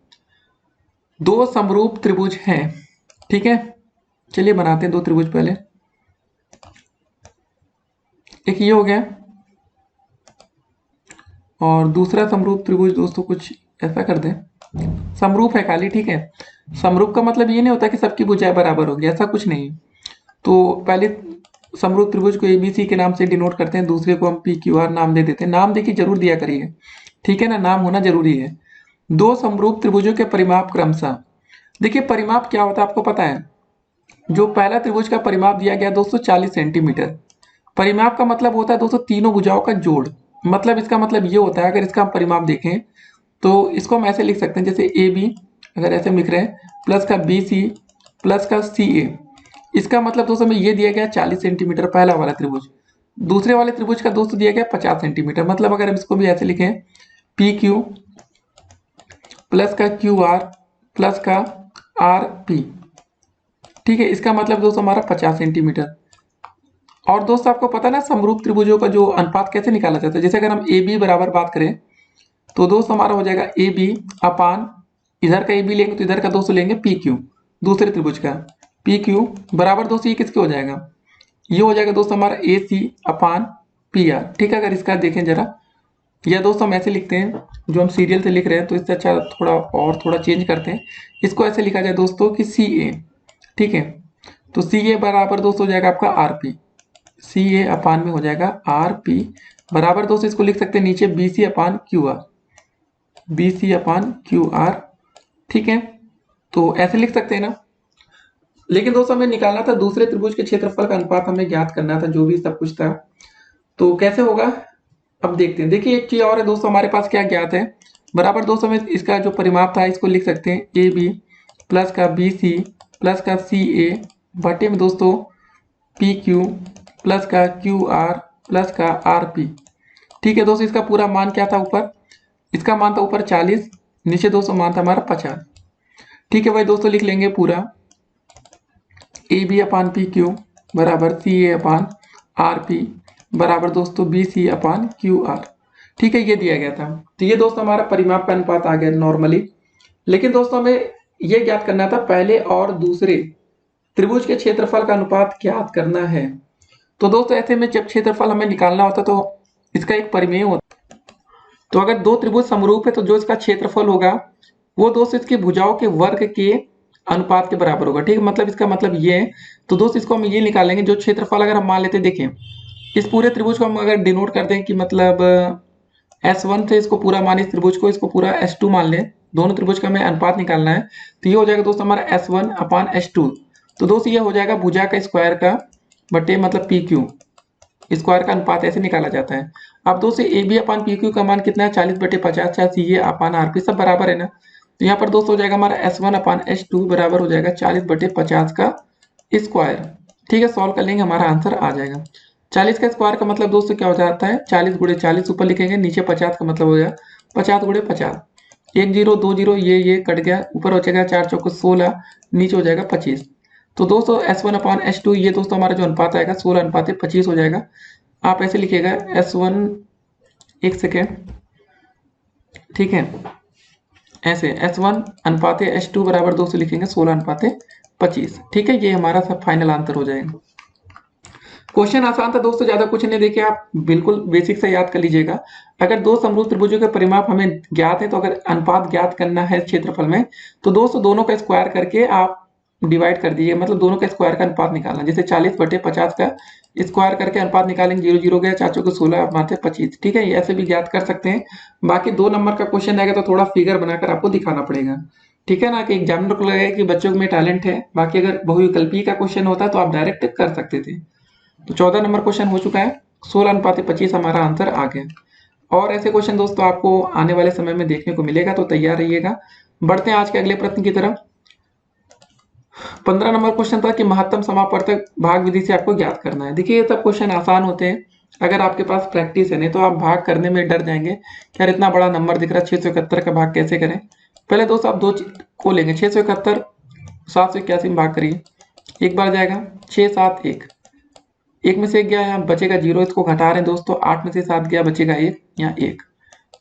दो समरूप त्रिभुज हैं, ठीक है। चलिए बनाते हैं दो त्रिभुज पहले। एक ये हो गया, और दूसरा समरूप त्रिभुज दोस्तों कुछ ऐसा कर दें, समरूप है खाली, ठीक है। समरूप का मतलब ये नहीं होता कि सबकी भुजाएं बराबर होगी, ऐसा कुछ नहीं है। तो पहले समरूप त्रिभुज को एबीसी के नाम से डिनोट करते हैं, दूसरे को हम पी क्यू आर नाम दे देते हैं। नाम देखिए जरूर दिया करिए, ठीक है ना, नाम होना जरूरी है। दो समरूप त्रिभुजों के परिमाप क्रमशः, देखिए परिमाप क्या होता है आपको पता है। जो पहला त्रिभुज का परिमाप दिया गया 240 सेंटीमीटर। परिमाप का मतलब होता है दोस्तों तीनों भुजाओं का जोड़। मतलब इसका मतलब ये होता है, अगर इसका हम परिमाप देखें तो इसको हम ऐसे लिख सकते हैं, जैसे ए बी अगर ऐसे हम लिख रहे हैं, प्लस का बी सी प्लस का सी ए। इसका मतलब दोस्तों में ये दिया गया 40 सेंटीमीटर पहला वाला त्रिभुज। दूसरे वाले त्रिभुज का दोस्तों दिया गया 50 सेंटीमीटर। मतलब अगर हम इसको भी ऐसे लिखें, पी क्यू प्लस का क्यू आर प्लस का आर पी, ठीक है। इसका मतलब दोस्तों हमारा 50 सेंटीमीटर। और दोस्तों आपको पता ना समरूप त्रिभुजों का जो अनुपात कैसे निकाला जाता है। जैसे अगर हम ए बी बराबर बात करें तो दोस्त हमारा हो जाएगा ए बी अपान, इधर का ए बी लेंगे तो इधर का दोस्तों लेंगे पी क्यू, दूसरे त्रिभुज का पी क्यू बराबर दोस्तों ये किसके हो जाएगा, ये हो जाएगा दोस्तों हमारा ए सी अपान पी आर, ठीक है। अगर इसका देखें जरा, या दोस्तों हम ऐसे लिखते हैं, जो हम सीरियल से लिख रहे हैं तो इससे अच्छा थोड़ा और थोड़ा चेंज करते हैं, इसको ऐसे लिखा जाए दोस्तों कि सी ए, ठीक है। तो सी ए बराबर दोस्तों हो जाएगा आपका आर पी, सी ए अपान में हो जाएगा आर पी बराबर दोस्तों इसको लिख सकते हैं नीचे B C upon Q R, B C upon Q R, ठीक है। तो ऐसे लिख सकते हैं ना। लेकिन दोस्तों हमें निकालना था दूसरे त्रिभुज के क्षेत्रफल का अनुपात, हमें ज्ञात करना था, जो भी सब कुछ था। तो कैसे होगा अब देखते हैं। देखिए एक चीज और है दोस्तों, हमारे पास क्या ज्ञात है, बराबर दोस्तों में इसका जो परिमाप था इसको लिख सकते हैं ए बी प्लस का बी सी प्लस का सी ए बटे में दोस्तों पी क्यू प्लस का क्यू आर प्लस का आर पी, ठीक है। दोस्तों इसका पूरा मान क्या था ऊपर, इसका मान था ऊपर 40, नीचे दोस्तों मान था हमारा 50, ठीक है भाई। दोस्तों लिख लेंगे पूरा A B upon P Q बराबर C A upon R P बराबर दोस्तों B C upon Q R, ठीक है। ये दिया गया था। तो ये दोस्तों हमारा परिमाप का अनुपात आ गया नॉर्मली। लेकिन दोस्तों हमें ये ज्ञात करना था पहले और दूसरे त्रिभुज के क्षेत्रफल का अनुपात ज्ञात करना है। तो दोस्तों ऐसे में जब क्षेत्रफल हमें निकालना होता तो इसका एक परिमेय होता। तो अगर दो त्रिभुज समरूप है तो जो इसका क्षेत्रफल होगा वो दोस्त इसकी भुजाओं के वर्ग के अनुपात के बराबर होगा, ठीक है। मतलब इसका मतलब ये है। तो दोस्त इसको हम ये निकालेंगे, जो क्षेत्रफल अगर हम मान लेते हैं, देखिए इस पूरे त्रिभुज को हम अगर डिनोट कर दें कि मतलब S1 से इसको पूरा मान, इस त्रिभुज को इसको पूरा S2 मान लें, दोनों त्रिभुज का हमें अनुपात निकालना है। तो ये हो जाएगा दोस्त हमारा S1 अपान S2। तो दोस्त ये हो जाएगा भुजा का स्क्वायर का बटे मतलब पी क्यू, स्क्वायर का अनुपात ऐसे निकाला जाता है। अब दोस्तों A B upon P Q का मान कितना है 40/50, चाहे सी ए अपान आर पी सब बराबर है ना। तो यहाँ पर दोस्तों हो जाएगा हमारा S1 अपान S2 बराबर हो जाएगा 40/50 का स्क्वायर, ठीक है। सॉल्व कर लेंगे हमारा आंसर आ जाएगा। 40 का स्क्वायर का मतलब दोस्तों क्या हो जाता है 40 गुणे 40 ऊपर लिखेंगे, नीचे 50 का मतलब हो गया 50 गुणे 50, 1 0 2 0 ये कट गया, ऊपर हो जाएगा 4 चौको 16, नीचे हो जाएगा 25। तो दोस्तों S1 अपान S2 ये दोस्तों हमारा जो अनुपात आएगा 16:25 हो जाएगा। आप ऐसे लिखिएगा S1, एक सेकेंड, ठीक है, ऐसे S1 अनुपात S2 बराबर दोस्तों लिखेंगे 16:25, ठीक है। ये हमारा सब फाइनल आंसर हो जाएगा। क्वेश्चन आसान था दोस्तों, ज्यादा कुछ नहीं, देखिए आप बिल्कुल बेसिक से याद कर लीजिएगा। अगर दो समरूप त्रिभुजों के परिमाप हमें ज्ञात है तो अगर अनुपात ज्ञात करना है क्षेत्रफल में तो दोस्तों दोनों का स्क्वायर करके आप डिवाइड कर दीजिए, मतलब दोनों का स्क्वायर का अनुपात निकालना। जैसे 40/50 का स्क्वायर करके अनुपात निकालेंगे, 0 0 गया, 4 चौके 16 माते 25, ठीक है। ये ऐसे भी ज्ञात कर सकते हैं। बाकी 2 नंबर का क्वेश्चन आएगा तो थोड़ा फिगर बनाकर आपको दिखाना पड़ेगा, ठीक है ना, कि एग्जामिनर को लगेगा कि बच्चों में टैलेंट है। बाकी अगर बहुविकल्पीय का क्वेश्चन होता तो आप डायरेक्ट कर सकते थे। तो 14 नंबर क्वेश्चन हो चुका है, 16:25 हमारा आंसर आ गया। और ऐसे क्वेश्चन दोस्तों आपको आने वाले समय में देखने को मिलेगा, तो तैयार रहिएगा। बढ़ते हैं आज के अगले प्रश्न की तरफ। 15 नंबर क्वेश्चन था कि महत्तम समापवर्तक भाग विधि से आपको ज्ञात करना है। देखिए ये सब क्वेश्चन आसान होते हैं अगर आपके पास प्रैक्टिस है, नहीं तो आप भाग करने में डर जाएंगे, यार इतना बड़ा नंबर दिख रहा है 671 का भाग कैसे करें। पहले दोस्तों आप दो को लेंगे, 671 781 में भाग करिए, एक बार जाएगा 6 7 1, एक में से एक गया, यहाँ बचेगा 0, इसको घटा रहे हैं दोस्तों, 8 में से 7 गया, बचेगा 1, यहाँ 1,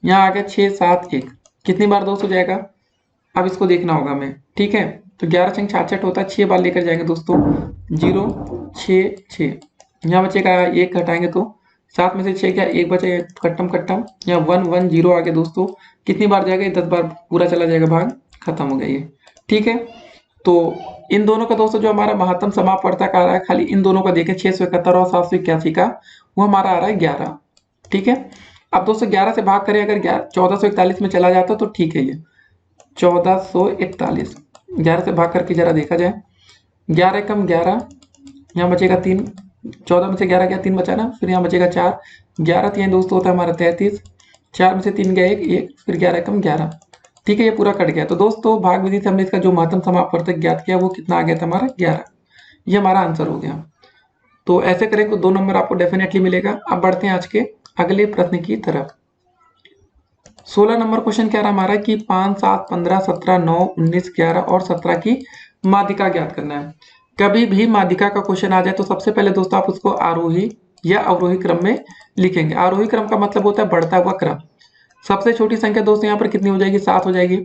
यहाँ आ गया 6 7 1, कितनी बार दोस्तों जाएगा अब इसको देखना होगा हमें, ठीक है। तो 11 छंग 66 होता है, 6 बार लेकर जाएंगे दोस्तों, 0 6 6, यहाँ बचेगा 1, घटाएंगे तो 7 में से 6 क्या, एक बचे, कट्टम कट्टम, या 1 1 0 आ गया दोस्तों। कितनी बार जाएगा, 10 बार पूरा चला जाएगा, भाग खत्म हो गया ये। ठीक है, तो इन दोनों का दोस्तों जो हमारा महत्तम समापवर्तक आ रहा है, खाली इन दोनों का देखें 671 और 781 का, वो हमारा आ रहा है 11। ठीक है, अब दोस्तों 11 से भाग करें अगर 1441 में चला जाता तो ठीक है, ये 1441, 11 से भाग करके जरा देखा जाए, 11 कम 11, यहाँ बचेगा 3, 14 में से 11 गया, 3 बचा ना, फिर यहाँ बचेगा 4, 11 3 दोस्तों होता है हमारा 33, 4 में से 3 गया, 1, फिर 11 कम 11। ठीक है, ये पूरा कट गया। तो दोस्तों भाग विधि से हमने इसका जो महत्तम समापवर्तक ज्ञात किया वो कितना आ गया था हमारा, 11। ये हमारा आंसर हो गया। तो ऐसे करें तो 2 नंबर आपको डेफिनेटली मिलेगा। अब बढ़ते हैं आज के अगले प्रश्न की तरफ। 16 नंबर क्वेश्चन कह रहा हमारा कि 5 7 15 17 9 19 11 और 17 की माध्यिका ज्ञात करना है। कभी भी माध्यिका का क्वेश्चन आ जाए तो सबसे पहले दोस्तों आप उसको आरोही या अवरोही क्रम में लिखेंगे। आरोही क्रम का मतलब होता है बढ़ता हुआ क्रम। सबसे छोटी संख्या दोस्तों यहाँ पर कितनी हो जाएगी, 7 हो जाएगी।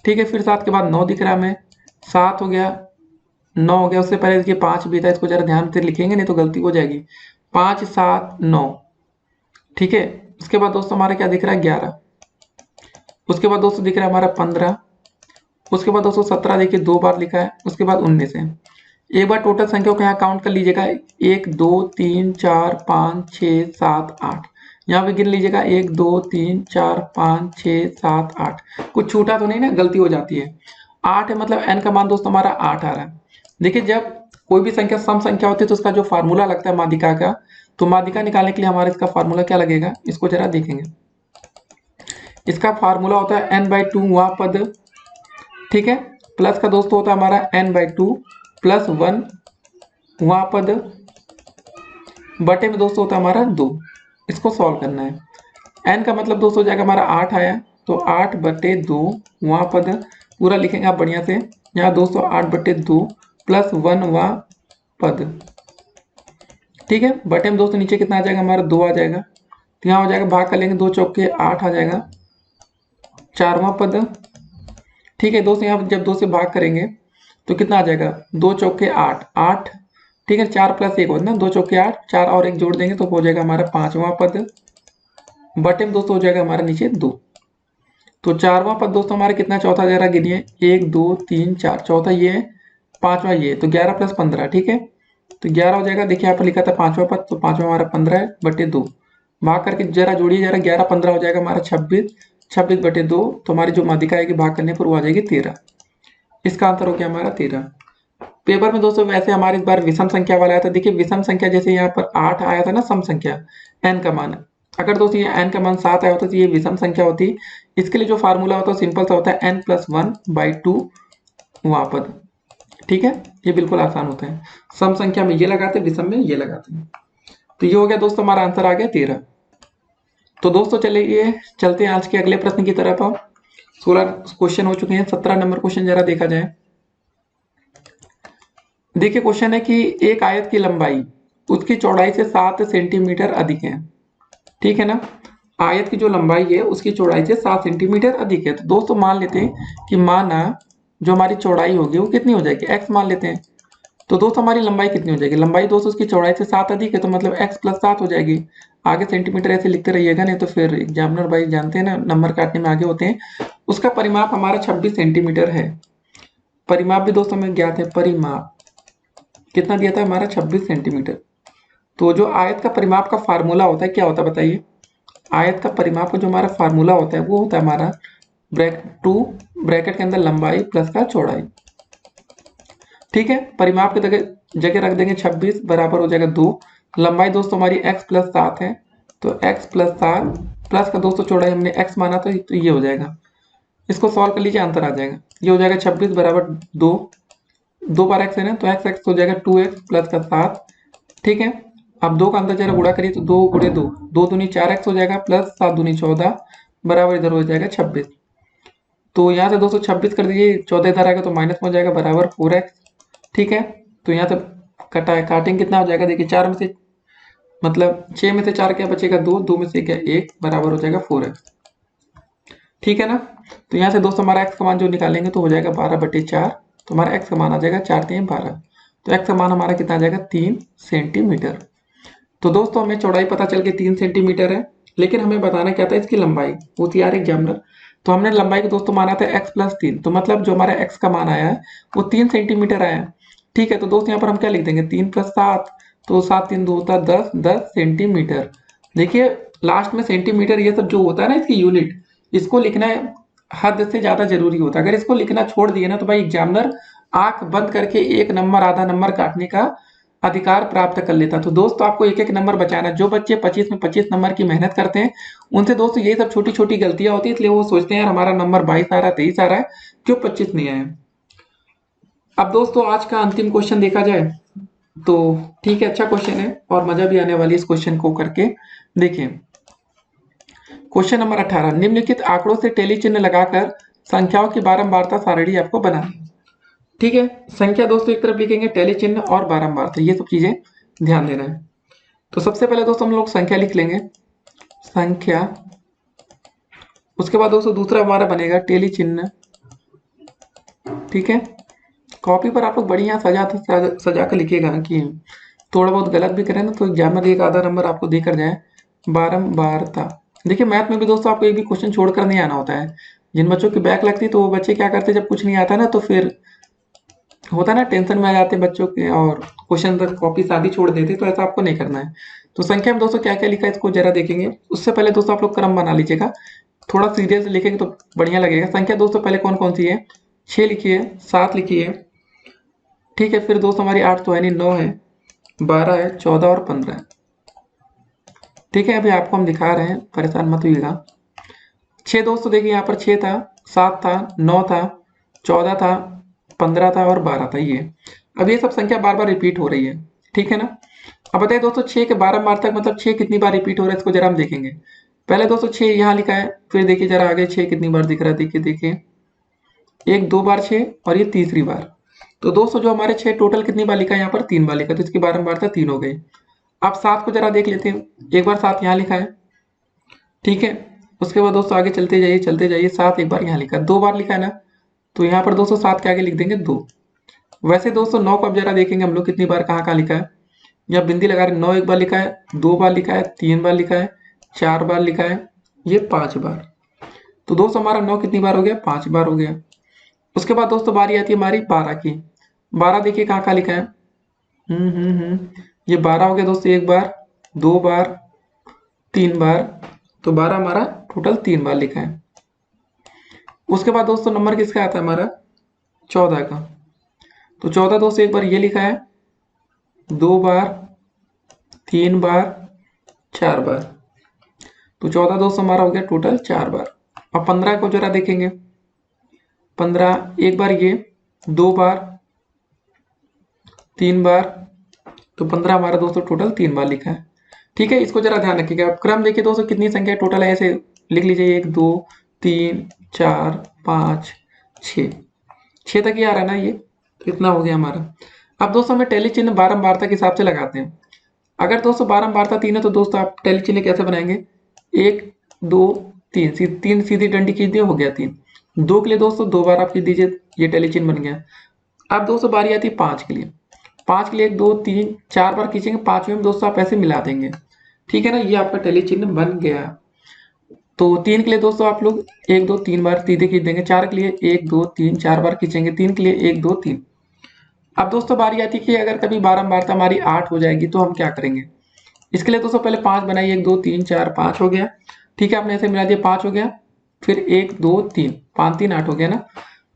ठीक है, फिर 7 के बाद 9 दिख रहा है हमें, 7 हो गया, 9 हो गया, उससे पहले देखिए 5 भी था, इसको जरा ध्यान से लिखेंगे नहीं तो गलती हो जाएगी। 5 7 9। ठीक है, उसके बाद दोस्तों हमारा क्या दिख रहा है, 11। उसके बाद दोस्तों दिख रहा है हमारा 15। उसके बाद दोस्तों 17 देखिए 2 बार लिखा है। उसके बाद 19 है। एक बार टोटल संख्याओं को यहाँ काउंट कर लीजिएगा, 1 2 3 4 5 6 7 8। यहाँ पे गिन लीजिएगा 1 2 3 4 5 6 7 8। कुछ छूटा तो नहीं ना, गलती हो जाती है। 8 है मतलब n का मान दोस्तों हमारा 8 आ रहा है। देखिए जब कोई भी संख्या सम संख्या होती है तो उसका जो फार्मूला लगता है माध्यिका का, तो माध्यिका निकालने के लिए हमारा इसका फार्मूला क्या लगेगा, इसको जरा देखेंगे। इसका फार्मूला होता है n/2 वह पद, ठीक है, प्लस का दोस्तों होता है हमारा n/2 प्लस 1 वह पद, बटे में दोस्तों होता है हमारा 2। इसको सॉल्व करना है। n का मतलब दोस्तों हो जाएगा हमारा 8 आया, तो 8/2 वह पद पूरा लिखेंगे आप बढ़िया से। यहाँ दोस्तों 8/2 प्लस 1 वह पद। ठीक है, बटे में दोस्तों नीचे कितना आ जाएगा हमारा, 2 आ जाएगा। तो यहाँ हो जाएगा, भाग कर लेंगे 2 चौके 8 आ जाएगा, 4वां पद। ठीक है दोस्तों, यहाँ जब 2 से भाग करेंगे तो कितना आ जाएगा, 2 चौके 8 8। ठीक है, 4 प्लस 1 होता है ना, 2 चौके 8, 4 और 1 जोड़ देंगे तो हो जाएगा हमारा 5वां पद। बटे में दोस्तों हो जाएगा हमारा नीचे 2। तो 4वां पद दोस्तों हमारा कितना, चौथा जरा गिनिए, 1 2 3 4, चौथा ये है, 5वां ये है, तो 11 प्लस 15। ठीक है, तो 11 हो जाएगा। देखिए यहाँ पर लिखा था 5वां पद, तो 5वां हमारा 15 है, बटे 2। भाग करके जरा जोड़िए जरा, 11 15 हो जाएगा हमारा 26, 26/2। तो हमारी जो माध्यिका आएगी भाग करने पर वो आ जाएगी 13। इसका आंसर हो गया हमारा 13। पेपर में दोस्तों वैसे हमारे इस बार विषम संख्या वाला आया था। देखिए विषम संख्या जैसे यहाँ पर 8 आया था ना, सम संख्या n का मान, अगर दोस्तों ये n का मान 7 आया होता तो ये विषम संख्या होती। इसके लिए जो फार्मूला होता है सिंपल सा होता है n+1/2 वहाँ पर। ठीक है, ये बिल्कुल आसान होता है। सम संख्या में ये लगाते, विषम में ये लगाते हैं। तो ये हो गया दोस्तों, हमारा आंसर आ गया 13। तो दोस्तों चलिए चलते हैं आज के अगले प्रश्न की तरफ। अब 16 क्वेश्चन हो चुके हैं, 17 नंबर क्वेश्चन जरा देखा जाए। देखिए क्वेश्चन है कि एक आयत की लंबाई उसकी चौड़ाई से 7 सेंटीमीटर अधिक है। ठीक है ना, आयत की जो लंबाई है उसकी चौड़ाई से 7 सेंटीमीटर अधिक है। तो दोस्तों मान लेते हैं कि माना जो हमारी चौड़ाई होगी वो कितनी हो जाएगी, x मान लेते हैं। तो दोस्तों हमारी लंबाई कितनी हो जाएगी, लंबाई दोस्तों उसकी चौड़ाई से 7 अधिक है, तो मतलब x + 7 हो जाएगी। आगे सेंटीमीटर ऐसे लिखते रहिएगा, नहीं तो फिर एग्जामिनर भाई जानते हैं ना नंबर काटने में आगे होते हैं। उसका परिमाप हमारा 26 सेंटीमीटर है। परिमाप भी दोस्तों हमें ज्ञात है, परिमाप कितना दिया था हमारा 26 सेंटीमीटर। तो जो आयत का परिमाप का फार्मूला होता है क्या होता है बताइए। आयत का परिमाप का जो हमारा फार्मूला होता है वो होता है हमारा 2 ब्रैकेट के अंदर लंबाई प्लस का चौड़ाई। ठीक है, परिमाप की जगह रख देंगे 26 बराबर हो जाएगा 2। लंबाई दोस्तों हमारी x + 7 है, तो x + 7 प्लस का दोस्तों चौड़ाई हमने x माना था, तो ये हो जाएगा। इसको सॉल्व कर लीजिए, आंसर आ जाएगा। ये हो जाएगा 26 बराबर 2, 2 बार x है ना, तो x हो जाएगा 2x प्लस का 7। ठीक है, अब 2 का अंदर जरा गुणा करिए तो 2 × 2, 2 दूनी 4x हो जाएगा, प्लस 7 दूनी 14 बराबर इधर हो जाएगा 26। तो यहाँ से दोस्तों 26 कर दीजिए, 14 इधर आएगा तो माइनस में हो जाएगा बराबर 4x। ठीक है, तो यहाँ से काटेंगे कितना हो जाएगा, देखिए 4 में से मतलब 6 में से 4 क्या बचेगा, 2, 2 में से क्या 1 बराबर हो जाएगा 4x। ठीक है ना, तो यहाँ से दोस्तों हमारा x का मान जो निकालेंगे तो हो जाएगा 12/4। तो हमारा x का मान आ जाएगा 4 × 3 = 12। तो x का मान हमारा कितना आ जाएगा, 3 सेंटीमीटर। तो दोस्तों हमें चौड़ाई पता चल के 3 सेंटीमीटर है, लेकिन हमें बताना क्या था इसकी लंबाई, वो थी यार एग्जामिनर। तो हमने लंबाई को दोस्तों माना था x+3, तो मतलब जो हमारा x का मान आया है वो 3 सेंटीमीटर आया है। ठीक है, तो दोस्त यहाँ पर हम क्या लिख देंगे, 3+7, तो 7 3 2 होता है 10, 10 सेंटीमीटर। देखिए लास्ट में सेंटीमीटर ये सब जो होता है ना इसकी यूनिट, इसको लिखना है हद से ज्यादा जरूरी होता है। अगर इसको लिखना छोड़ दिए ना तो भाई एग्जामिनर आंख बंद करके एक नंबर आधा नंबर काटने का अधिकार प्राप्त कर लेता। तो दोस्तों आपको एक एक नंबर बचाना है। जो बच्चे 25 में 25 नंबर की मेहनत करते हैं उनसे दोस्तों ये सब छोटी छोटी गलतियां होती है, इसलिए वो सोचते हैं यार हमारा नंबर 22 आ रहा है, 23 आ रहा है, क्यों 25 नहीं आया। अब दोस्तों आज का अंतिम क्वेश्चन देखा जाए तो ठीक है, अच्छा क्वेश्चन है और मजा भी आने वाली है इस क्वेश्चन को करके। देखिए क्वेश्चन नंबर 18, निम्नलिखित आंकड़ों से टेली चिन्ह लगाकर संख्याओं की बारंबारता सारणी आपको बनानी है। ठीक है, संख्या दोस्तों एक तरफ लिखेंगे, टेली चिन्ह और बारंबारता, ये सब चीजें ध्यान देना है। तो सबसे पहले दोस्तों हम लोग संख्या लिख लेंगे, संख्या। उसके बाद दोस्तों दूसरा हमारा बनेगा टेली चिन्ह। ठीक है, कॉपी पर आप लोग बढ़िया सजा कर लिखिएगा कि थोड़ा बहुत गलत भी करें ना तो एग्जामिनर एक आधा नंबर आपको देकर जाए। बारंबारता, देखिए मैथ में भी दोस्तों आपको एक भी क्वेश्चन छोड़कर नहीं आना होता है। जिन बच्चों की बैक लगती है तो वो बच्चे क्या करते हैं, जब कुछ नहीं आता ना तो फिर होता है ना टेंशन में आ जाते बच्चों के और क्वेश्चन तक कॉपी सादी छोड़ देते, तो ऐसा आपको नहीं करना है। तो संख्या में दोस्तों क्या क्या लिखा है इसको जरा देखेंगे। उससे पहले दोस्तों आप लोग क्रम बना लीजिएगा, थोड़ा सीरियल से लिखेंगे तो बढ़िया लगेगा। संख्या दोस्तों पहले कौन कौन सी है, 6 लिखिए, 7 लिखिए। ठीक है, फिर दोस्तों हमारी 8 तो है नहीं, 9 है, 12 है, 14 और 15 है। ठीक है, अभी आपको हम दिखा रहे हैं, परेशान मत होइएगा। 6 दोस्तों देखिए यहाँ पर 6 था, 7 था, 9 था, 14 था, 15 था और 12 था। ये अब ये सब संख्या बार बार रिपीट हो रही है, ठीक है ना। अब बताइए दोस्तों 6 के बारंबार तक मतलब 6 कितनी बार रिपीट हो रहा है इसको जरा हम देखेंगे। पहले दोस्तों 6 यहाँ लिखा है, फिर देखिए जरा आगे 6 कितनी बार दिख रहा है, देखिए देखिए, एक दो बार 6 और ये तीसरी बार। तो दोस्तों जो हमारे 6 टोटल कितनी बार लिखा है, यहाँ पर 3 बार लिखा है, तो इसकी बारंबारता 3 हो गई। अब 7 को जरा देख लेते हैं, एक बार 7 यहाँ लिखा है, ठीक है। उसके बाद दोस्तों आगे चलते जाइए, 7 एक बार यहाँ लिखा है, 2 बार लिखा है ना, तो यहाँ पर दोस्तों 7 के आगे लिख देंगे 2। वैसे दोस्तों 9 को अब जरा देखेंगे हम लोग कितनी बार कहाँ कहाँ लिखा है। यहाँ बिंदी लगा रहे, 9 एक बार लिखा है, 2 बार लिखा है, 3 बार लिखा है, 4 बार लिखा है, ये 5 बार। तो दोस्तों हमारा 9 कितनी बार हो गया, 5 बार हो गया। उसके बाद दोस्तों बारी आती है हमारी 12 की। 12 देखिए कहाँ कहाँ लिखा है, ये 12 हो गया दोस्तों, एक बार, 2 बार, 3 बार। तो 12 हमारा टोटल 3 बार लिखा है। उसके बाद दोस्तों नंबर किसका आता है हमारा, 14 का। तो 14 दोस्तों एक बार ये लिखा है, 2 बार, 3 बार, 4 बार। तो 14 दोस्तों हमारा हो गया टोटल 4 बार। अब 15 को जरा देखेंगे, 15 एक बार ये, 2 बार, 3 बार। तो 15 हमारा दोस्तों टोटल 3 बार लिखा है। ठीक है, इसको जरा ध्यान रखिएगा। अब क्रम देखिए दोस्तों कितनी संख्या टोटल है, ऐसे लिख लीजिए, 1 2 3 4 5 6, 6 तक ही आ रहा है ना ये, तो इतना हो गया हमारा। अब दोस्तों हमें टेली चिन्ह बारंबारता के हिसाब से लगाते हैं। अगर दोस्तों बारंबारता 3 है तो दोस्तों आप टेली चिन्ह कैसे बनाएंगे, 1 2 3, 3 सीधी डंडी खींच दिए, हो गया 3। 2 के लिए दोस्तों 2 बार आप खींच दीजिए, ये टेली चिन्ह बन गया। अब दोस्तों बारी आती है 5 के लिए। 5 के लिए 1 2 3 4 बार खींचेंगे, 5वें में दोस्तों आप ऐसे मिला देंगे, ठीक है ना, ये आपका टेली चिन्ह बन गया। तो 3 के लिए दोस्तों आप लोग 1 2 3 बार सीधे खींच देंगे। 4 के लिए 1 2 3 4 बार खींचेंगे, 3 के लिए 1 2 3। अब दोस्तों बारी आती है कि अगर कभी बारंबारता हमारी 8 हो जाएगी तो हम क्या करेंगे। इसके लिए दोस्तों पहले 5 बनाइए, 1 2 3 4 5 हो गया, ठीक है, आपने ऐसे मिला दिया, 5 हो गया। फिर 1 2 3, 5 3 8 हो गया ना।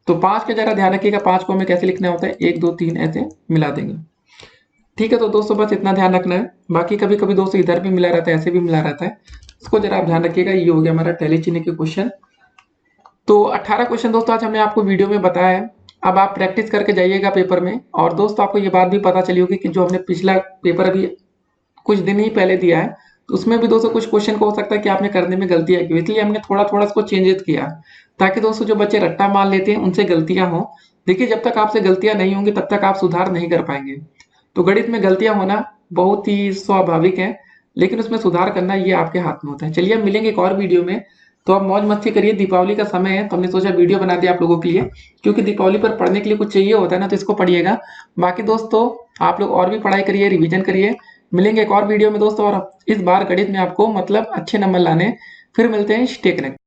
तो 5 का जरा ध्यान रखिएगा, 5 को हमें कैसे लिखना होता है, 1 2 3 ऐसे मिला देंगे, ठीक है। तो दोस्तों बस इतना ध्यान रखना है। बाकी कभी कभी दोस्तों इधर भी मिला रहता है, ऐसे भी मिला रहता है, इसको जरा आप ध्यान रखिएगा। ये हो गया हमारा टेली चिन्ह के क्वेश्चन। तो 18 क्वेश्चन दोस्तों आज हमने आपको वीडियो में बताया है। अब आप प्रैक्टिस करके जाइएगा पेपर में। और दोस्तों आपको ये बात भी पता चली होगी कि जो हमने पिछला पेपर अभी कुछ दिन ही पहले दिया है, तो उसमें भी दोस्तों कुछ क्वेश्चन को हो सकता है कि आपने करने में गलतियां की, इसलिए हमने थोड़ा थोड़ा इसको चेंजेस किया, ताकि दोस्तों जो बच्चे रट्टा मार लेते हैं उनसे गलतियां हो। देखिए जब तक आपसे गलतियां नहीं होंगी तब तक आप सुधार नहीं कर पाएंगे। तो गणित में गलतियां होना बहुत ही स्वाभाविक है, लेकिन उसमें सुधार करना ये आपके हाथ में होता है। चलिए हम मिलेंगे एक और वीडियो में, तो आप मौज मस्ती करिए। दीपावली का समय है तो हमने सोचा वीडियो बना दिया आप लोगों के लिए, क्योंकि दीपावली पर पढ़ने के लिए कुछ चाहिए होता है ना, तो इसको पढ़िएगा। बाकी दोस्तों आप लोग और भी पढ़ाई करिए, रिवीजन करिए, मिलेंगे एक और वीडियो में दोस्तों, और इस बार गणित में आपको मतलब अच्छे नंबर लाने। फिर मिलते हैं, स्टे कनेक्टेड।